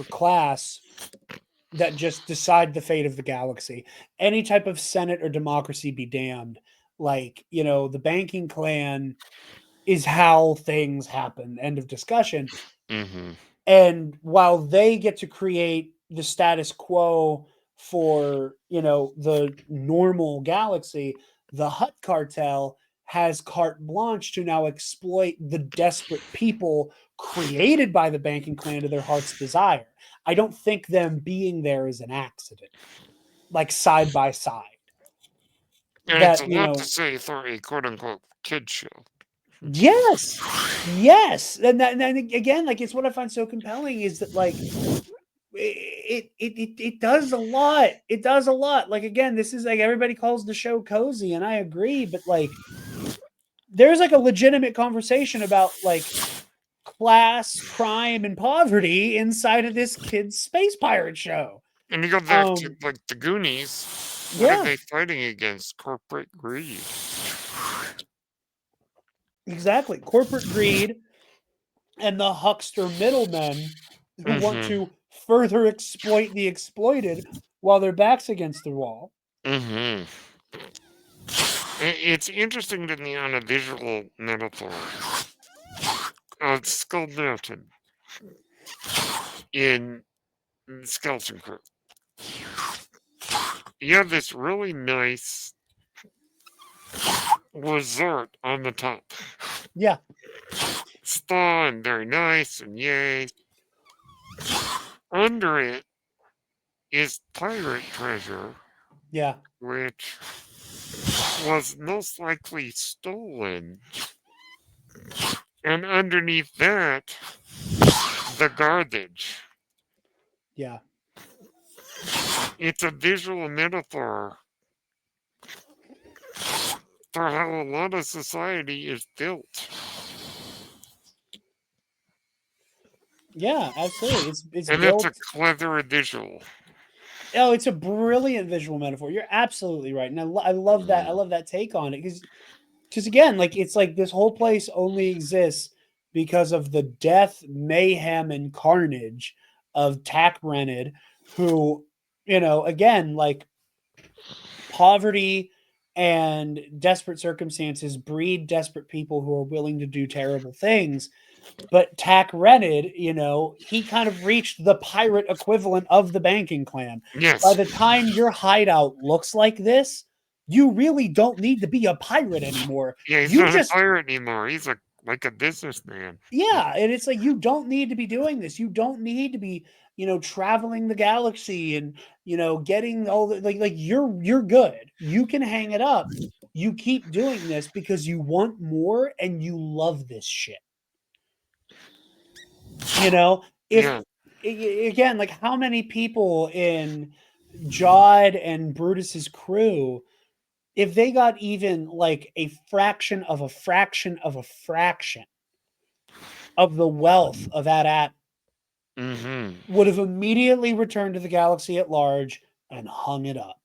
class that just decide the fate of the galaxy. Any type of senate or democracy be damned. Like, the Banking Clan is how things happen. End of discussion. Mm-hmm. And while they get to create the status quo for, the normal galaxy, the Hutt cartel has carte blanche to now exploit the desperate people created by the Banking Clan to their heart's desire. I don't think them being there is an accident, like side by side. And it's a That, lot to say for a quote unquote kid show. yes, and then again, like it's what I find so compelling is that like it does a lot. It does a lot. Like again, this is like everybody calls the show cozy, and I agree, but like there's like a legitimate conversation about like class, crime, and poverty inside of this kid's space pirate show. And you go back to like the Goonies. What are they fighting against? Corporate greed. Exactly. Corporate greed and the huckster middlemen who want to further exploit the exploited while their back's against the wall. Mm-hmm. It's interesting to me on a visual metaphor. Skull Mountain. in Skeleton Crew. You have this really nice resort on the top. Yeah. Spa and very nice and yay. Under it is pirate treasure, Yeah. which was most likely stolen. And underneath that, the garbage. Yeah. It's a visual metaphor for how a lot of society is built. Yeah, absolutely. It's And built. it's a clever visual. Oh, it's a brilliant visual metaphor. You're absolutely right, and I love that. I love that take on it because again, like it's like this whole place only exists because of the death, mayhem, and carnage of Tack Brennan, who again, like poverty and desperate circumstances breed desperate people who are willing to do terrible things. But Tack Renid, he kind of reached the pirate equivalent of the banking clan. Yes. By the time your hideout looks like this, you really don't need to be a pirate anymore. Yeah, he's You not just a pirate anymore. He's like a businessman. Yeah, and it's like you don't need to be doing this. You don't need to be, traveling the galaxy and, getting all the like you're good. You can hang it up. You keep doing this because you want more and you love this shit. If Yeah. again, like how many people in Jarod and Brutus's crew, if they got even like a fraction of a fraction of a fraction of the wealth of that Mm-hmm. would have immediately returned to the galaxy at large and hung it up.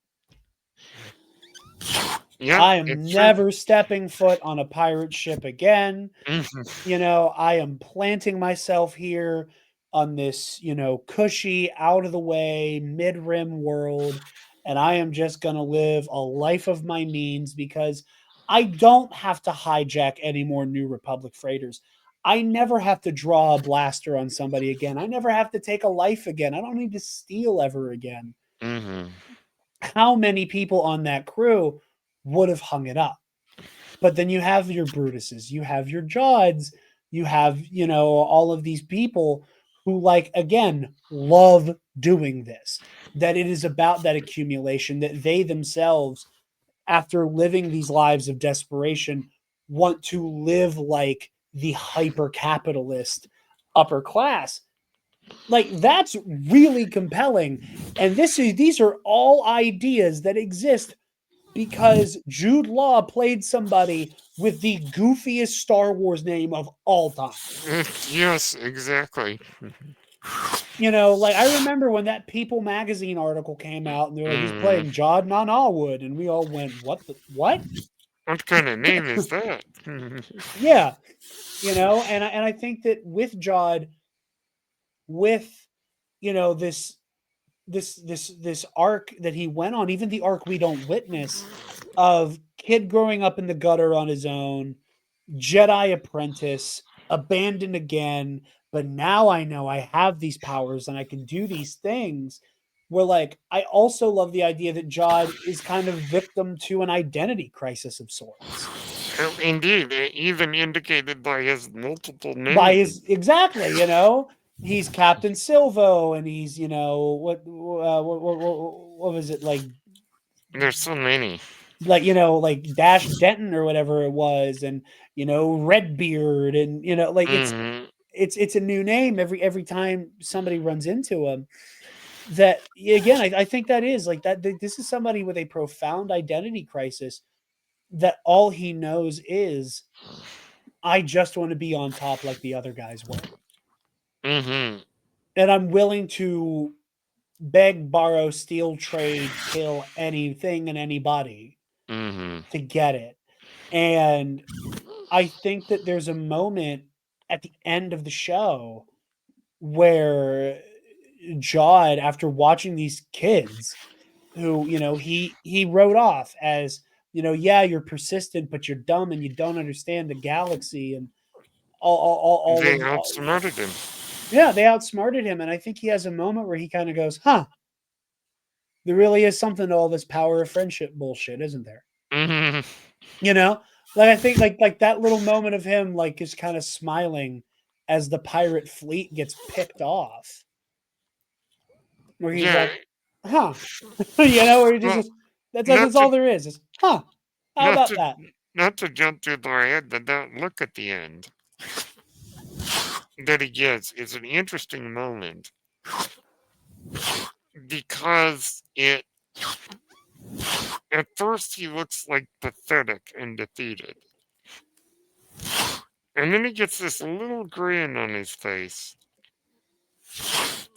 Yeah, I am never stepping foot on a pirate ship again. Mm-hmm. I am planting myself here on this, cushy, out of the way, mid rim world. And I am just going to live a life of my means because I don't have to hijack any more New Republic freighters. I never have to draw a blaster on somebody again. I never have to take a life again. I don't need to steal ever again. Mm-hmm. How many people on that crew would have hung it up? But then you have your Brutuses, you have your Jods, you have, all of these people who, like, again, love doing this. That it is about that accumulation, that they themselves, after living these lives of desperation, want to live like the hyper capitalist upper class. Like that's really compelling. And these are all ideas that exist because Jude Law played somebody with the goofiest Star Wars name of all time. Yes, exactly. Like I remember when that People magazine article came out and they're like, he's playing Jod Nanawood, and we all went, what? What kind of name is that? Yeah. And I think that with Jod, with this arc that he went on, even the arc we don't witness of kid growing up in the gutter on his own, Jedi apprentice, abandoned again, but now I know I have these powers and I can do these things. Where like I also love the idea that Jod is kind of victim to an identity crisis of sorts. Indeed, even indicated by his multiple names. By his exactly, he's Captain Silvo, and he's what was it like? There's so many. Like like Dash Denton or whatever it was, and Redbeard, and like Mm-hmm. it's a new name every time somebody runs into him. That again, I think that is like that. This is somebody with a profound identity crisis. That all he knows is, I just want to be on top like the other guys were. Mm-hmm. And I'm willing to beg, borrow, steal, trade, kill anything and anybody to get it. And I think that there's a moment at the end of the show where Jod, after watching these kids who, he wrote off as, yeah, you're persistent, but you're dumb and you don't understand the galaxy and all They outsmarted him. Yeah, they outsmarted him, and I think he has a moment where he kind of goes, "Huh, there really is something to all this power of friendship bullshit, isn't there?" Hmm. You know, like I think like that little moment of him like is kind of smiling as the pirate fleet gets picked off, where he's Yeah. like, "Huh," where he just Well, goes, that's not all to there is. Huh? How not about to that? not to jump through their head, but that look at the end that he gets is an interesting moment because it at first he looks like pathetic and defeated. And then he gets this little grin on his face.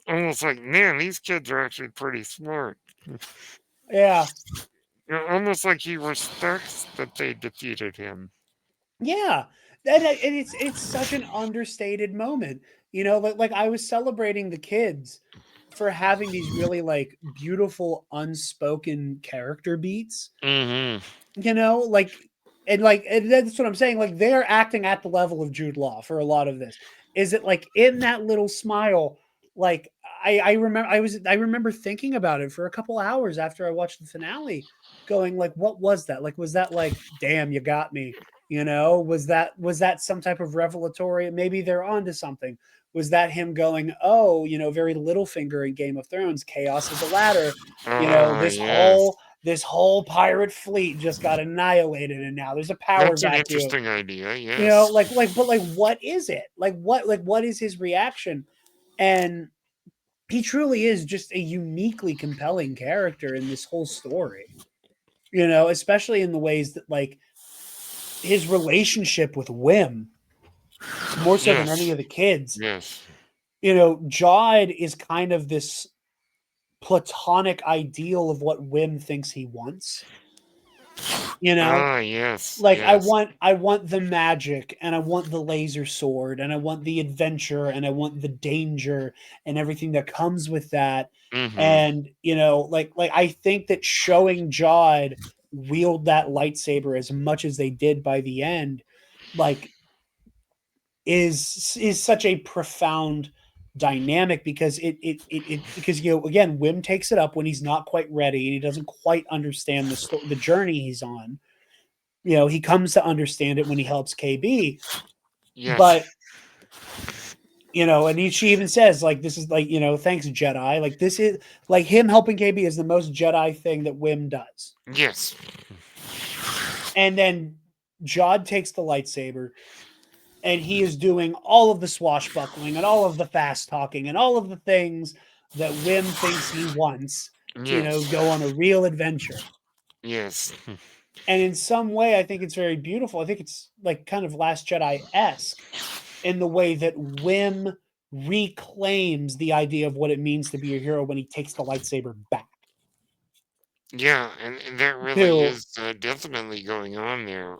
Almost like, man, these kids are actually pretty smart. Yeah, Almost like he respects that they defeated him. yeah. And it's such an understated moment. Like I was celebrating the kids for having these really like beautiful unspoken character beats. Mm-hmm. Like and that's what I'm saying. Like they're acting at the level of Jude Law for a lot of this. Is it like in that little smile? Like I remember thinking about it for a couple hours after I watched the finale, going like, what was that? Like, was that like, damn, you got me? Was that some type of revelatory? Maybe they're onto something. Was that him going, oh, very Littlefinger in Game of Thrones, chaos is a ladder, Ah, this yes. whole pirate fleet just got annihilated and now there's a power That's an vacuum. interesting idea, yes. But like what is it? What is his reaction? And he truly is just a uniquely compelling character in this whole story. Especially in the ways that like his relationship with Wim, more so than any Yes. of the kids. Yes. Jod is kind of this platonic ideal of what Wim thinks he wants. You know, Ah, yes. like Yes. I want the magic and I want the laser sword and I want the adventure and I want the danger and everything that comes with that. Mm-hmm. And like I think that showing Jod wield that lightsaber as much as they did by the end, like is such a profound dynamic because because again Wim takes it up when he's not quite ready and he doesn't quite understand the journey he's on. He comes to understand it when he helps KB, Yes. but and she even says like this is like thanks Jedi, like this is like him helping KB is the most Jedi thing that Wim does. Yes. And then Jod takes the lightsaber and he is doing all of the swashbuckling and all of the fast talking and all of the things that Wim thinks he wants to Yes. go on a real adventure. Yes. And in some way, I think it's very beautiful. I think it's like kind of Last Jedi-esque in the way that Wim reclaims the idea of what it means to be a hero when he takes the lightsaber back. Yeah, and that really To is definitely going on there.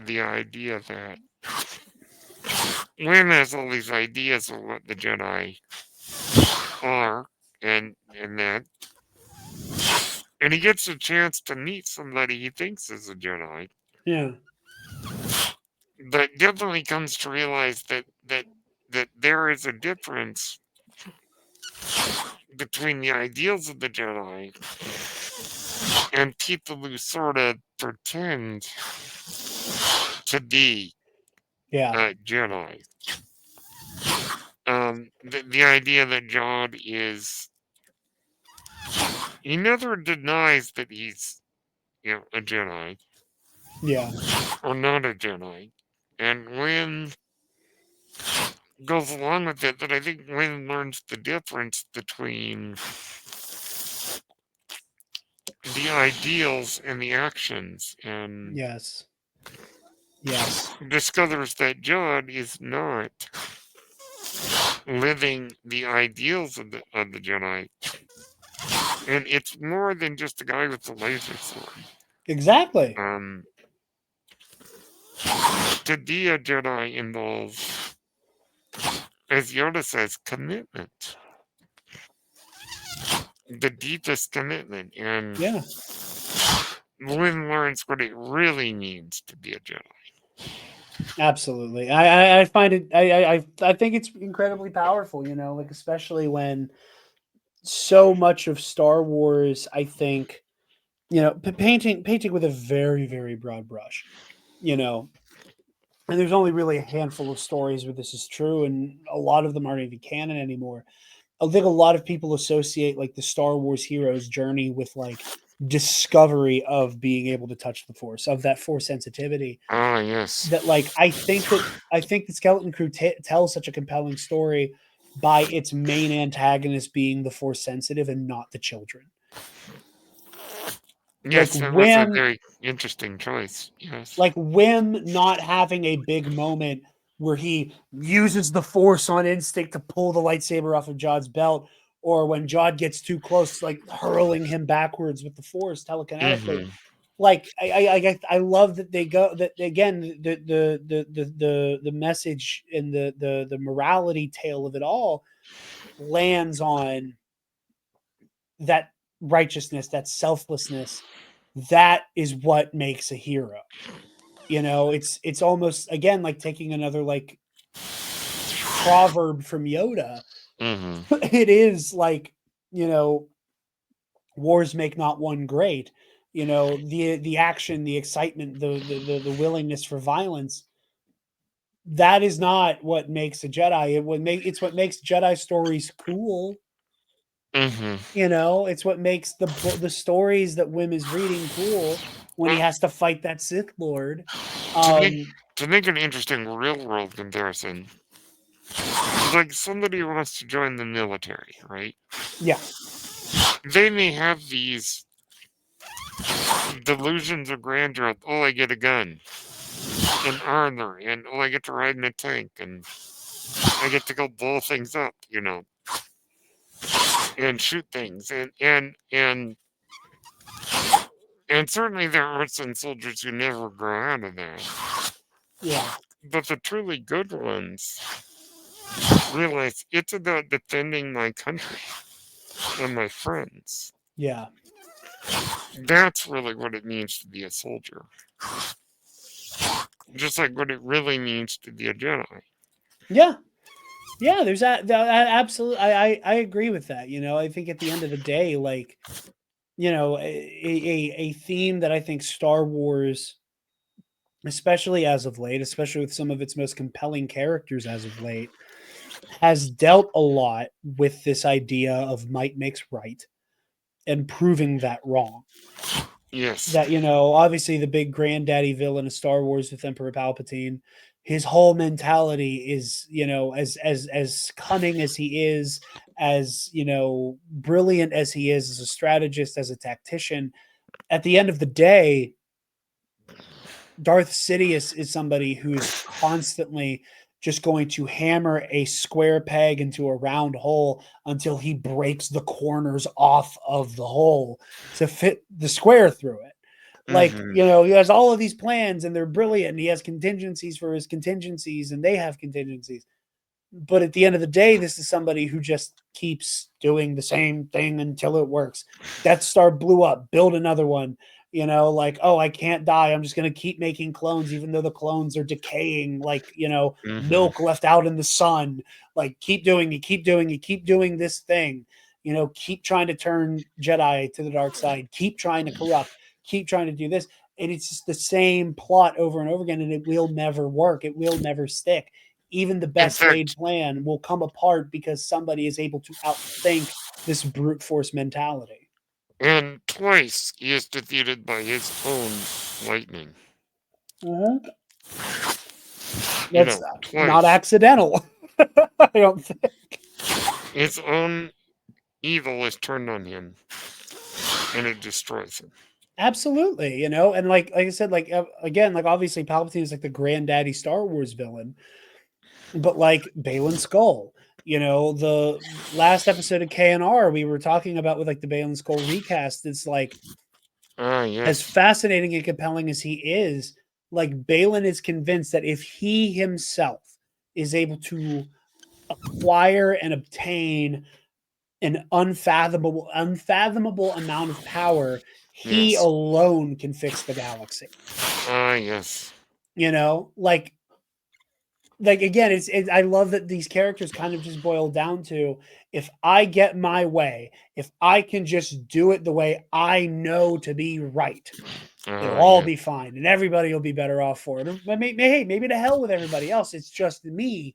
The idea that Wim has all these ideas of what the Jedi are, and that, and he gets a chance to meet somebody he thinks is a Jedi, yeah, but definitely comes to realize that there is a difference between the ideals of the Jedi and people who sort of pretend to be yeah, Jedi. The idea that John is, he never denies that he's, a Jedi yeah, or not a Jedi. And Wynn goes along with it, but I think Wynn learns the difference between the ideals and the actions and yes, yes, discovers that John is not living the ideals of the Jedi. And it's more than just a guy with a laser sword. exactly. Um, to be a Jedi involves, as Yoda says, commitment. The deepest commitment. And Yeah, Lynn learns what it really means to be a Jedi. Absolutely. I find it. I think it's incredibly powerful. Like especially when so much of Star Wars, I think, painting with a very very broad brush. You know, and there's only really a handful of stories where this is true, and a lot of them aren't even canon anymore. I think a lot of people associate like the Star Wars hero's journey with like discovery of being able to touch the Force, of that Force sensitivity. Ah, yes. That like I think the Skeleton Crew tells such a compelling story by its main antagonist being the Force sensitive and not the children. Like Yes, that was a Whim, very interesting choice. Yes. like Whim not having a big moment where he uses the Force on instinct to pull the lightsaber off of Jod's belt, or when Jod gets too close, like hurling him backwards with the Force telekinetically. Mm-hmm. Like I love that they go that again the message and the morality tale of it all lands on that righteousness, that selflessness. That is what makes a hero. It's almost again like taking another like proverb from Yoda. Mm-hmm. It is like, you know, wars make not one great. The action, the excitement, the willingness for violence. That is not what makes a Jedi. It's what makes Jedi stories cool. Mm-hmm. It's what makes the stories that Wim is reading cool when he Well, has to fight that Sith Lord. to make Um, to make an interesting real world comparison, like somebody who wants to join the military, right? yeah, They may have these delusions of grandeur of, oh, I get a gun and armor, and oh, I get to ride in a tank, and I get to go blow things up, and shoot things, and certainly there are some soldiers who never grow out of that. yeah, But the truly good ones realize it's about defending my country and my friends. yeah, That's really what it means to be a soldier. Just like what it really means to be a Jedi. yeah. Yeah, there's that absolutely. I agree with that. I think at the end of the day, like a theme that I think Star Wars, especially as of late, especially with some of its most compelling characters as of late, has dealt a lot with this idea of might makes right and proving that wrong. Yes. That obviously the big granddaddy villain of Star Wars with Emperor Palpatine, his whole mentality is as cunning as he is, as brilliant as he is as a strategist, as a tactician. At the end of the day, Darth Sidious is somebody who's constantly just going to hammer a square peg into a round hole until he breaks the corners off of the hole to fit the square through it. Like, Mm-hmm. he has all of these plans and they're brilliant. And he has contingencies for his contingencies and they have contingencies. But at the end of the day, this is somebody who just keeps doing the same thing until it works. Death Star blew up, build another one. Like, oh, I can't die. I'm just going to keep making clones, even though the clones are decaying, like, Mm-hmm. milk left out in the sun. Like, keep doing it, keep doing it, keep doing this thing. Keep trying to turn Jedi to the dark side, keep trying to corrupt, keep trying to do this. And it's just the same plot over and over again, and it will never work. It will never stick. Even the In best laid fact, plan will come apart because somebody is able to outthink this brute force mentality. and twice he is defeated by his own lightning. Mhm. That's not Twice. accidental. I don't think. His own evil is turned on him, and it destroys him. Absolutely, and like I said, like again, like obviously Palpatine is like the granddaddy Star Wars villain, but like Balin Skull, the last episode of KNR we were talking about with like the Balin Skull recast. It's like Ah, as yes. fascinating and compelling as he is, like Balin is convinced that if he himself is able to acquire and obtain an unfathomable amount of power, he Yes. alone can fix the galaxy. Ah, yes. Like like again, I love that these characters kind of just boil down to, if I get my way, if I can just do it the way I know to be right, it'll all Yeah. be fine, and everybody will be better off for it. Or hey, maybe to hell with everybody else. It's just me.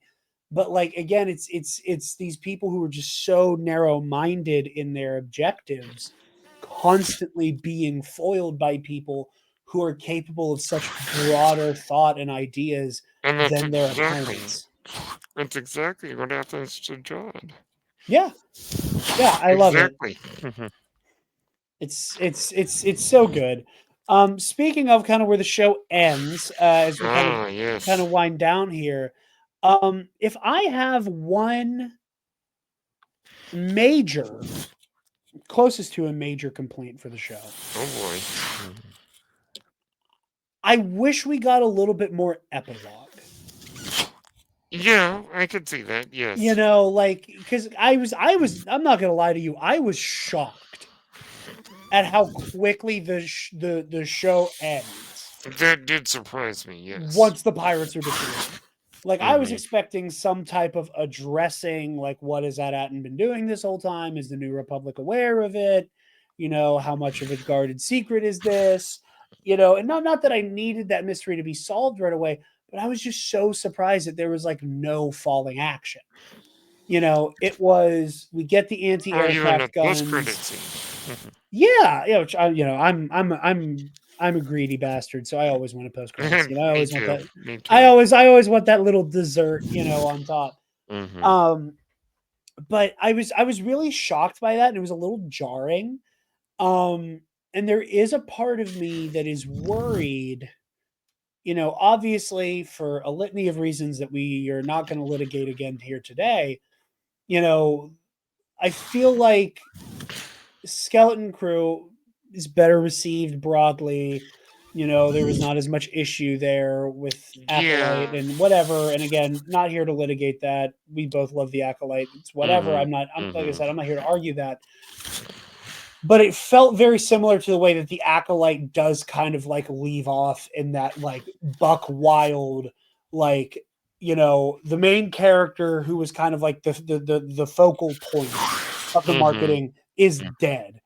But like again, it's these people who are just so narrow-minded in their objectives, constantly being foiled by people who are capable of such broader thought and ideas And than their opponents. that's exactly what happens to John. Yeah, yeah, I love it. Exactly. It's so good. Speaking of kind of where the show ends, as we kind Yes. of wind down here, if I have one major, closest to a major complaint for the show, Oh boy. I wish we got a little bit more epilogue. Yeah, I could see that. Yes. You know, like because I'm not gonna lie to you, I was shocked at how quickly the show ends. That did surprise me. Yes. Once the pirates are defeated. Like I was Mhm. expecting some type of addressing, like what has At-Atten been doing this whole time? Is the New Republic aware of it? You know, how much of a guarded secret is this? You know, and not that I needed that mystery to be solved right away, but I was just so surprised that there was like no falling action. You know, it was we get the Or even a anti-aircraft post-credit guns. scene. Yeah, which I'm a greedy bastard, so I always want a post credits. You know, I always want that. Me too. I always want that little dessert, you know, on top. Mhm. But I was really shocked by that, and it was a little jarring. And there is a part of me that is worried. You know, obviously for a litany of reasons that we are not going to litigate again here today. You know, I feel like Skeleton Crew is better received broadly. You know, there was not as much issue there with Acolyte Yeah. and whatever. And again, not here to litigate that. We both love the Acolyte. It's whatever. Mhm. I'm like I said, I'm not here to argue that. But it felt very similar to the way that the Acolyte does kind of like leave off in that like buck wild, like, you know, the main character who was kind of like the focal point of the Mhm. marketing is dead.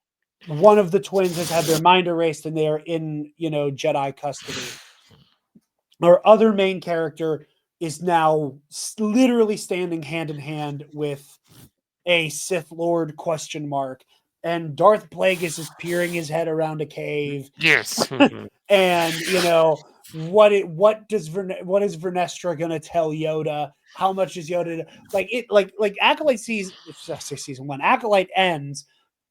One of the twins has had their mind erased and they are in, you know, Jedi custody. Our other main character is now literally standing hand in hand with a Sith Lord ? And Darth Plagueis is peering his head around a cave. Yes. Mhm. And you know what is Vernestra gonna tell Yoda? How much is Yoda like Acolyte season one? Acolyte ends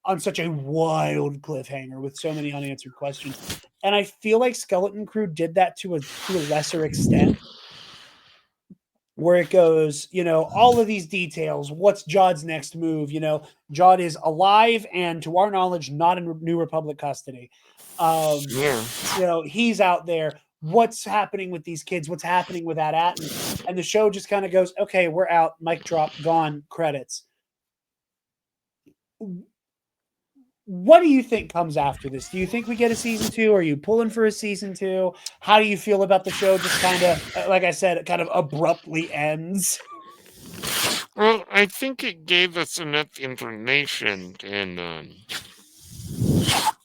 on such a wild cliffhanger with so many unanswered questions, and I feel like Skeleton Crew did that to a lesser extent, where it goes, you know, all of these details. What's Jod's next move? You know, Jod is alive and, to our knowledge, not in New Republic custody. Yeah. You know, he's out there. What's happening with these kids? What's happening with At-Atten? And the show just kind of goes, okay, we're out. Mic drop, gone, credits. What do you think comes after this? Do you think we get a season 2? Are you pulling for a season 2? How do you feel about the show? Just kind of, like I said, it kind of abruptly ends. Well, I think it gave us enough information and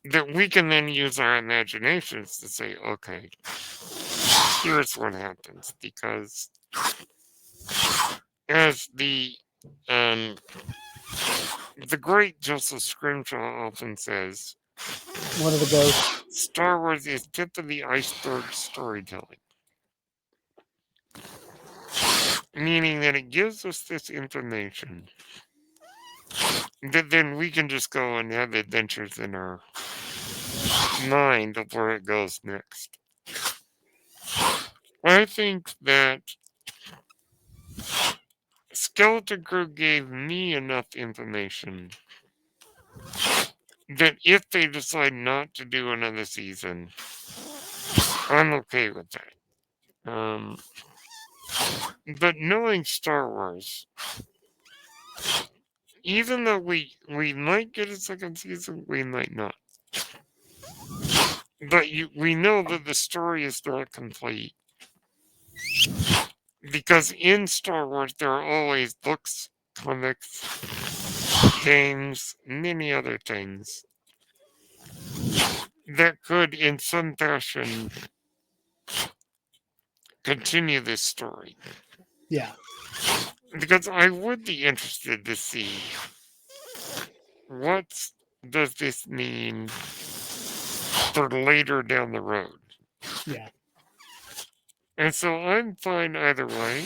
that we can then use our imaginations to say, okay, here's what happens. Because as the great Joseph Scrimshaw often says, One of the ghosts. Star Wars is tip of the iceberg storytelling. Meaning that it gives us this information that then we can just go and have adventures in our mind of where it goes next. I think that Skeleton Crew gave me enough information that if they decide not to do another season, I'm okay with that. But knowing Star Wars, even though we might get a second season, we might not. But we know that the story is not complete. Because in Star Wars, there are always books, comics, games, many other things that could, in some fashion, continue this story. Yeah. Because I would be interested to see what does this mean for later down the road. Yeah. And so I'm fine either way.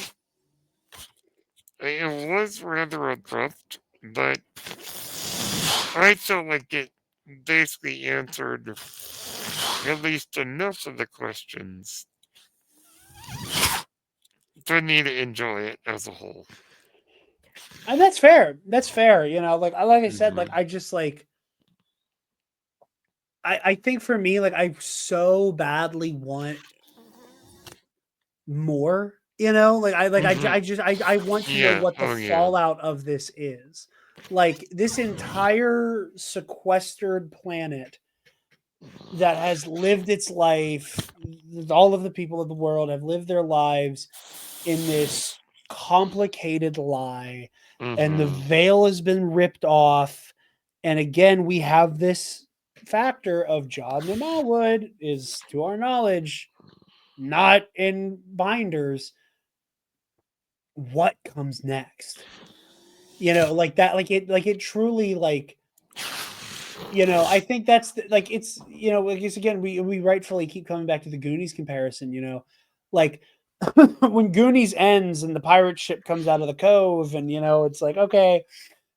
It was rather abrupt, but I felt like it basically answered at least enough of the questions for me to enjoy it as a whole. And that's fair. That's fair. Like I said, like I just like I think for me, like I so badly want more, like I want to know Yeah, what the oh yeah. fallout of this is. Like this entire sequestered planet that has lived its life, all of the people of the world have lived their lives in this complicated lie, and the veil has been ripped off. And again, we have this factor of John the Malwood is, to our knowledge, not in binders. What comes next? Like that, like it truly, like, I think that's like it's, because again, we rightfully keep coming back to the Goonies comparison, like when Goonies ends and the pirate ship comes out of the cove, and it's like, okay,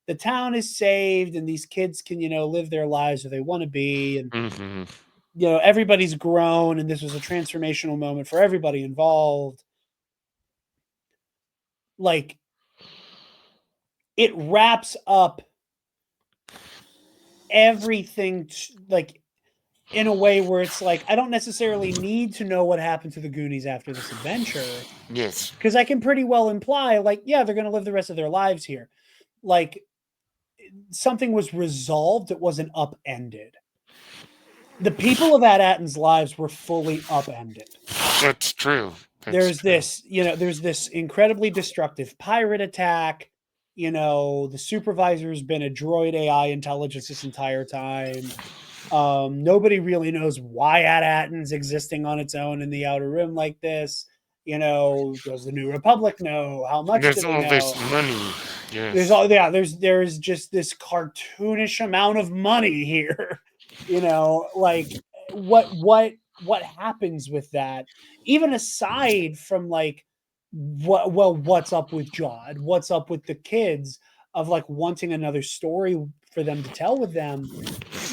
the town is saved and these kids can, live their lives where they want to be, and everybody's grown, and this was a transformational moment for everybody involved. Like, it wraps up everything like in a way where it's like I don't necessarily need to know what happened to the Goonies after this adventure. Yes. Because I can pretty well imply, like, yeah, they're going to live the rest of their lives here. Like, something was resolved. It wasn't upended. The people of At-Atten's lives were fully upended. That's true. There's this incredibly destructive pirate attack. The supervisor's been a droid AI intelligence this entire time. Nobody really knows why At-Atten's existing on its own in the Outer Rim like this. Does the New Republic know? How much There's do they all know? this money. Yes. There's just this cartoonish amount of money here. Like what happens with that? Even aside from like what's up with Jod? What's up with the kids of like wanting another story for them to tell with them?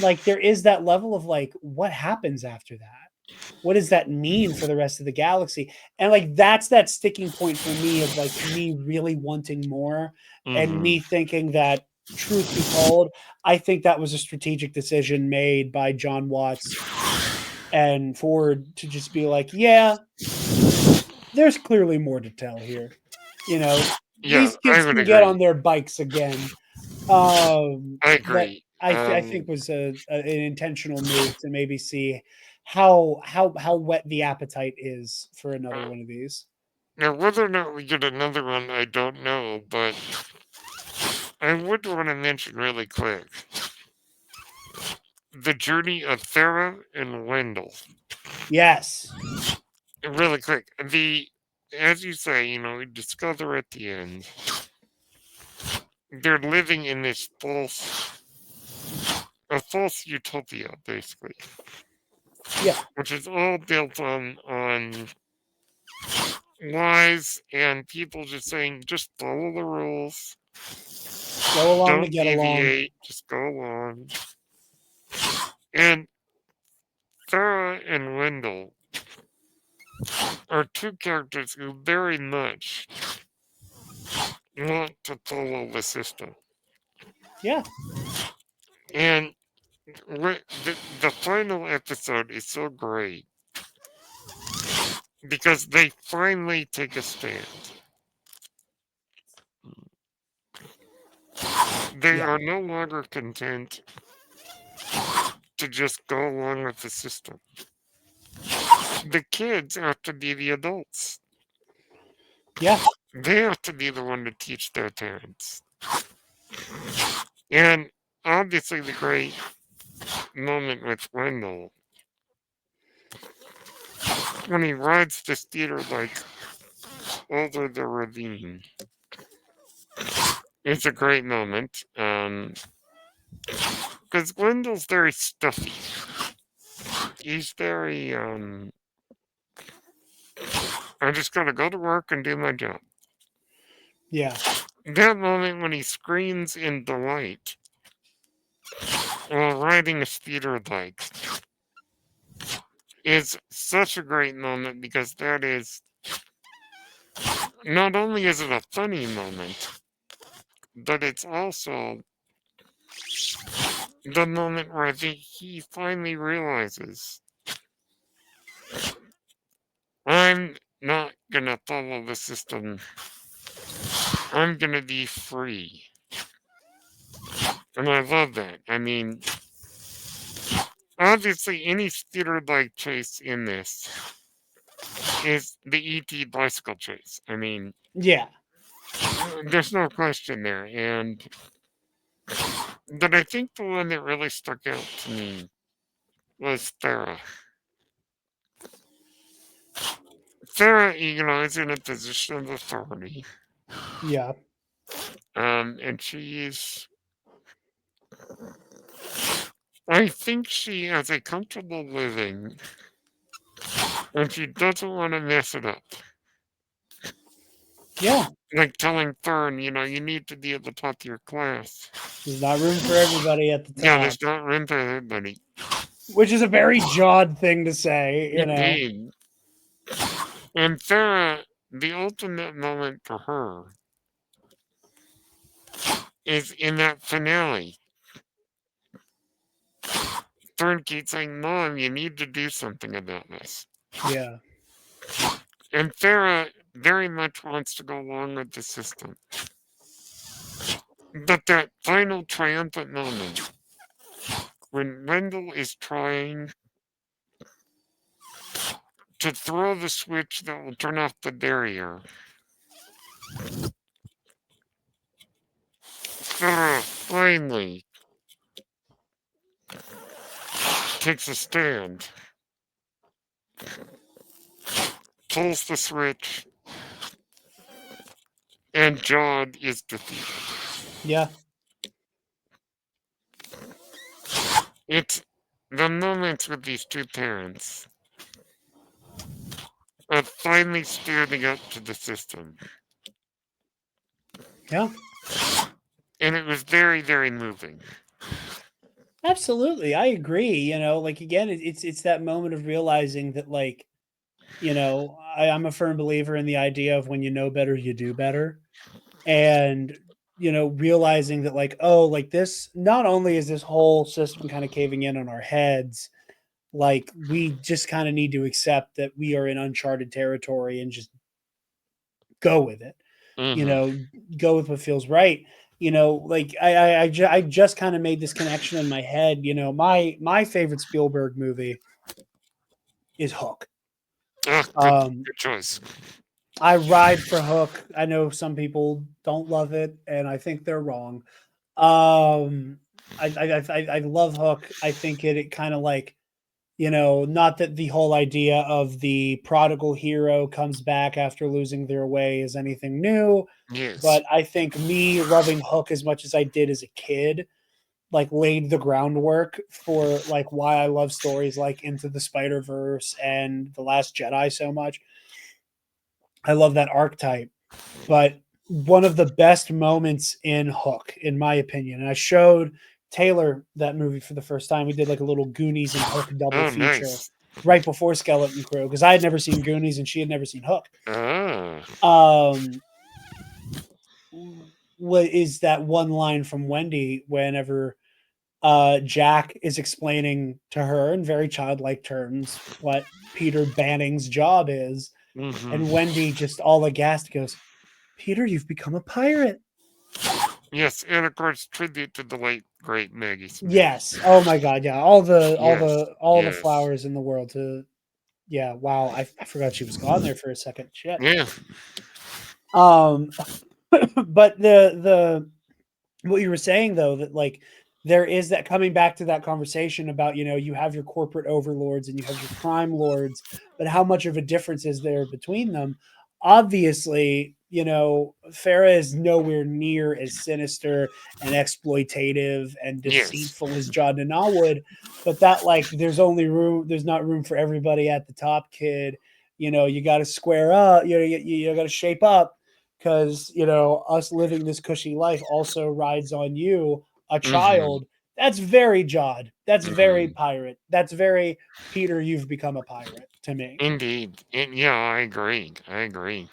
Like there is that level of like what happens after that? What does that mean for the rest of the galaxy? And like that's that sticking point for me of like me really wanting more and me thinking that, truth be told, I think that was a strategic decision made by John Watts and Ford to just be like, yeah, there's clearly more to tell here. These kids can get on their bikes again. I agree. I think was an intentional move to maybe see how wet the appetite is for another one of these. Now, whether or not we get another one, I don't know, but I would want to mention really quick the journey of Thera and Wendell. Yes. Really quick. As you say, we discover at the end they're living in this false utopia, basically. Yeah. Which is all built on lies and people just saying, just follow the rules. Go along Don't to get deviate, along. just go along. And Farah and Wendell are two characters who very much want to follow the system. Yeah. And the final episode is so great because they finally take a stand. They are no longer content to just go along with the system. The kids have to be the adults. Yeah. They have to be the one to teach their parents. And obviously the great moment with Wendell when he rides the steer like over the ravine. It's a great moment. Because Wendell's very stuffy. He's very I just gotta go to work and do my job. Yeah. That moment when he screams in delight while riding a speeder bike is such a great moment because that is not only is it a funny moment, but it's also the moment where I think he finally realizes I'm not gonna follow the system. I'm gonna be free. And I love that. I mean, obviously, any speeder bike chase in this is the ET bicycle chase. I mean, Yeah. there's no question there. And but I think the one that really stuck out to me was Farah. Farah, is in a position of authority. Yeah. And she's I think she has a comfortable living and she doesn't want to mess it up. Yeah. Like telling Fern, you need to be at the top of your class. There's not room for everybody at the top. Yeah, there's not room for everybody. Which is a very Jod thing to say, Indeed. And Farah, the ultimate moment for her is in that finale. Fern keeps saying, Mom, you need to do something about this. Yeah. And Farah very much wants to go along with the system. But that final triumphant moment when Wendell is trying to throw the switch that will turn off the barrier, Farah finally takes a stand, pulls the switch, and Jarod is defeated. Yeah. It's the moments with these two parents of finally standing up to the system. Yeah. And it was very, very moving. Absolutely. I agree. Like again, it's that moment of realizing that I'm a firm believer in the idea of when you know better, you do better. And realizing that this not only is this whole system kind of caving in on our heads, like we just kind of need to accept that we are in uncharted territory and just go with it. Go with what feels right. Like I just kind of made this connection in my head. My favorite Spielberg movie is Hook. Good choice. I ride for Hook. I know some people don't love it, and I think they're wrong. I love Hook. I think it kind of not that the whole idea of the prodigal hero comes back after losing their way is anything new. Yes. But I think me loving Hook as much as I did as a kid, laid the groundwork for why I love stories like Into the Spider-Verse and The Last Jedi so much. I love that archetype. But one of the best moments in Hook, in my opinion, and I showed Taylor that movie for the first time. We did a little Goonies and Hook double feature right before Skeleton Crew because I had never seen Goonies and she had never seen Hook. What is that one line from Wendy whenever Jack is explaining to her in very childlike terms what Peter Banning's job is, and Wendy just all aghast goes, "Peter, you've become a pirate." Yes, and of course, tribute to the late great Maggie Smith. Yes. Oh my God. Yeah. All the flowers in the world to. Yeah. Wow. I forgot she was gone there for a second. Shit. Yeah. Um, but the what you were saying though, that like there is that coming back to that conversation about, you have your corporate overlords and you have your crime lords, but how much of a difference is there between them? Obviously, Farah is nowhere near as sinister and exploitative and Yes. deceitful as John Would, but that like there's not room for everybody at the top, kid. You got to square up, you got to shape up, because us living this cushy life also rides on you, a Mm-hmm. child. That's very Jod. That's very Mm-hmm. pirate. That's very Peter. You've become a pirate to me. Indeed. Yeah, I agree. I agree.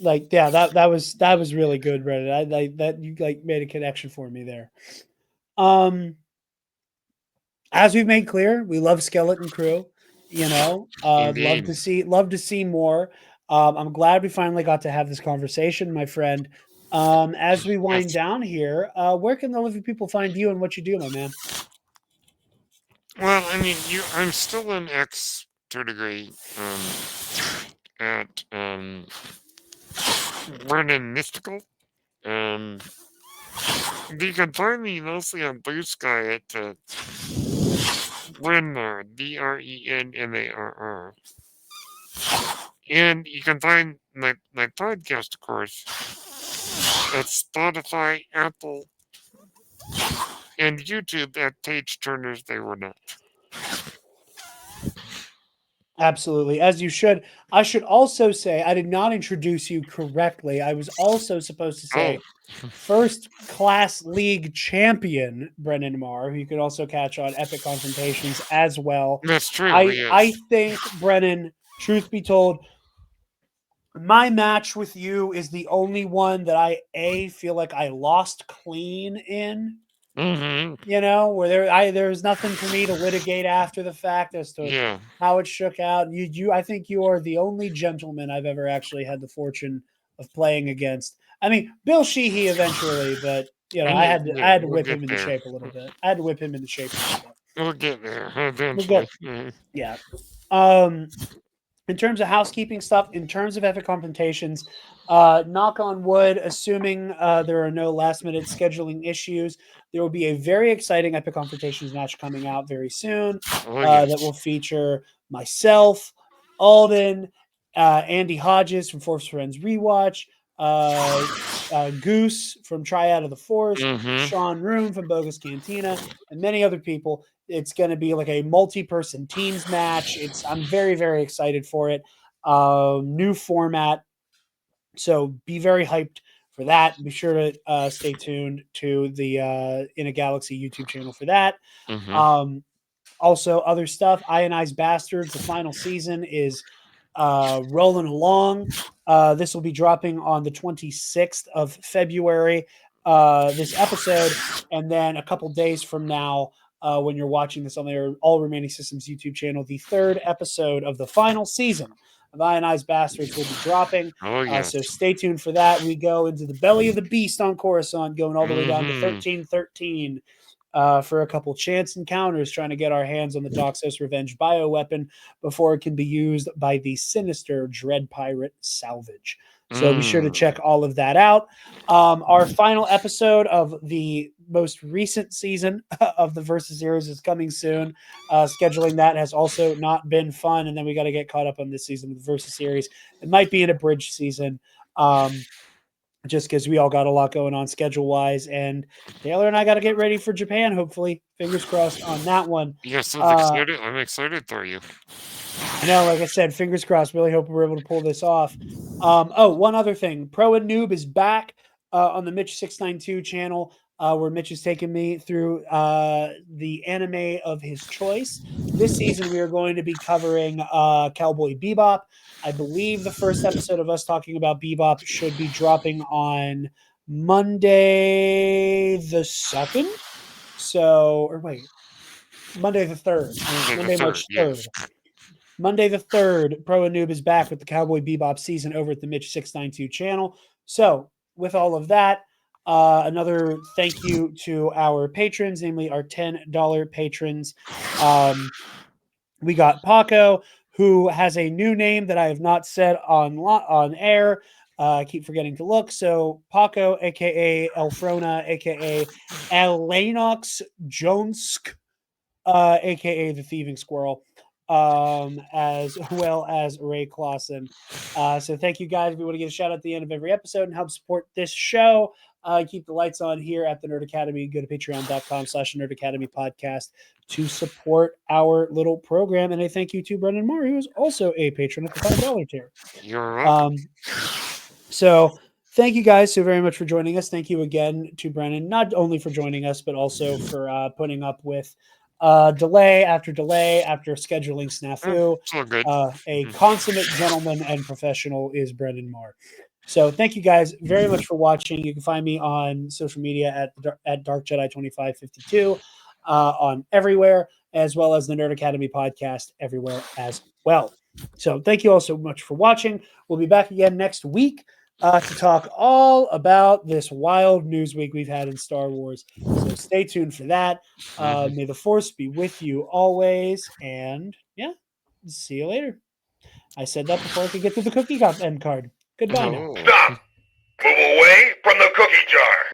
Like, yeah, that was really good, Brennan. I like that you like made a connection for me there. Um, as we've made clear, we love Skeleton Crew. Love to Indeed. see more. I'm glad we finally got to have this conversation, my friend. As we wind Yes. down here, where can the living people find you and what you do, my man? Well, I mean, I'm still an X to a degree. At Brennan Mystical. Um, you can find me mostly on Blue Sky at Brennar, Brenmarr. And you can find my podcast, of course, at Spotify, Apple, and YouTube at Page Turners They Were Not. Absolutely, as you should. I should also say I did not introduce you correctly. I was also supposed to Oh, say first class league champion Brennan Marr, who you can also catch on Epic Confrontations as well. that's true, I he I is. think Brennan, truth be told, my match with you is the only one that I feel like I lost clean in. Mm-hmm. Where there's nothing for me to litigate after the fact as to Yeah. how it shook out. I think you are the only gentleman I've ever actually had the fortune of playing against. I mean, Bill Sheehy eventually, but I Yeah, had to I yeah, had to we'll whip get him into there. shape a little bit. I had to whip him into shape a little bit. We'll get there We'll eventually. get yeah. Um, in terms of housekeeping stuff, in terms of epic confrontations, knock on wood, assuming there are no last minute scheduling issues, there will be a very exciting epic confrontations match coming out very soon Oh, that will yes. feature myself, Alden, Andy Hodges from Force Friends Rewatch, uh, Goose from Try Out of the Forest, Mm-hmm. Sean Room from Bogus Cantina, and many other people. It's going to be like a multi-person teams match. I'm very, very excited for it. New format, so be very hyped for that. Be sure to stay tuned to the In a Galaxy YouTube channel for that. Mm-hmm. Um, also, other stuff. Ionized Bastards. The final season is rolling along. This will be dropping on the 26th of February. This episode, and then a couple days from now, when you're watching this on the All Remaining Systems YouTube channel, the third episode of the final season of Ionized Bastards will be dropping. Oh, So yes. stay tuned for that. We go into the belly of the beast on Coruscant, going all the way down to Mm-hmm. 1313 for a couple chance encounters, trying to get our hands on the Doxos Revenge bioweapon before it can be used by the sinister Dread Pirate Salvage. So be sure to check Mm. all of that out. Our final episode of the most recent season of the Versus series is coming soon. Scheduling that has also not been fun, and then we got to get caught up on this season of the Versus series. It might be an abridged season. Just because we all got a lot going on schedule wise. And Taylor and I got to get ready for Japan, hopefully. Fingers crossed on that one. Yes, Uh, I'm excited for you. I know, like I said, fingers crossed. Really hope we're able to pull this off. One other thing Pro and Noob is back on the Mitch692 channel. Where Mitch has taken me through the anime of his choice. This season, we are going to be covering Cowboy Bebop. I believe the first episode of us talking about Bebop should be dropping on Monday the 2nd. Monday the 3rd. Monday the Monday, 3rd, March yes. 3rd. Monday the 3rd, Pro and Noob is back with the Cowboy Bebop season over at the Mitch692 channel. So, with all of that, another thank you to our patrons, namely our $10 patrons. We got Paco, who has a new name that I have not said on air, I keep forgetting to look. So Paco, aka Elfrona, aka Elenox Jonsk, aka the Thieving Squirrel, as well as Ray Clausen. So thank you guys. We want to give a shout out at the end of every episode and help support this show. Keep the lights on here at the Nerd Academy. Go to patreon.com/Nerd Academy podcast to support our little program. And I thank you to Brennan Marr, who is also a patron at the $5 tier. You're welcome. So thank you guys so very much for joining us. Thank you again to Brennan, not only for joining us, but also for putting up with delay after scheduling snafu. It's all good. A consummate gentleman and professional is Brennan Marr. So thank you guys very much for watching. You can find me on social media at Dark Jedi 2552 on everywhere, as well as the Nerd Academy podcast everywhere as well. So thank you all so much for watching. We'll be back again next week to talk all about this wild news week we've had in Star Wars. So stay tuned for that. May the Force be with you always. And yeah, see you later. I said that before I could get to the cookie end card. Goodbye now. Oh. Stop! Move away from the cookie jar!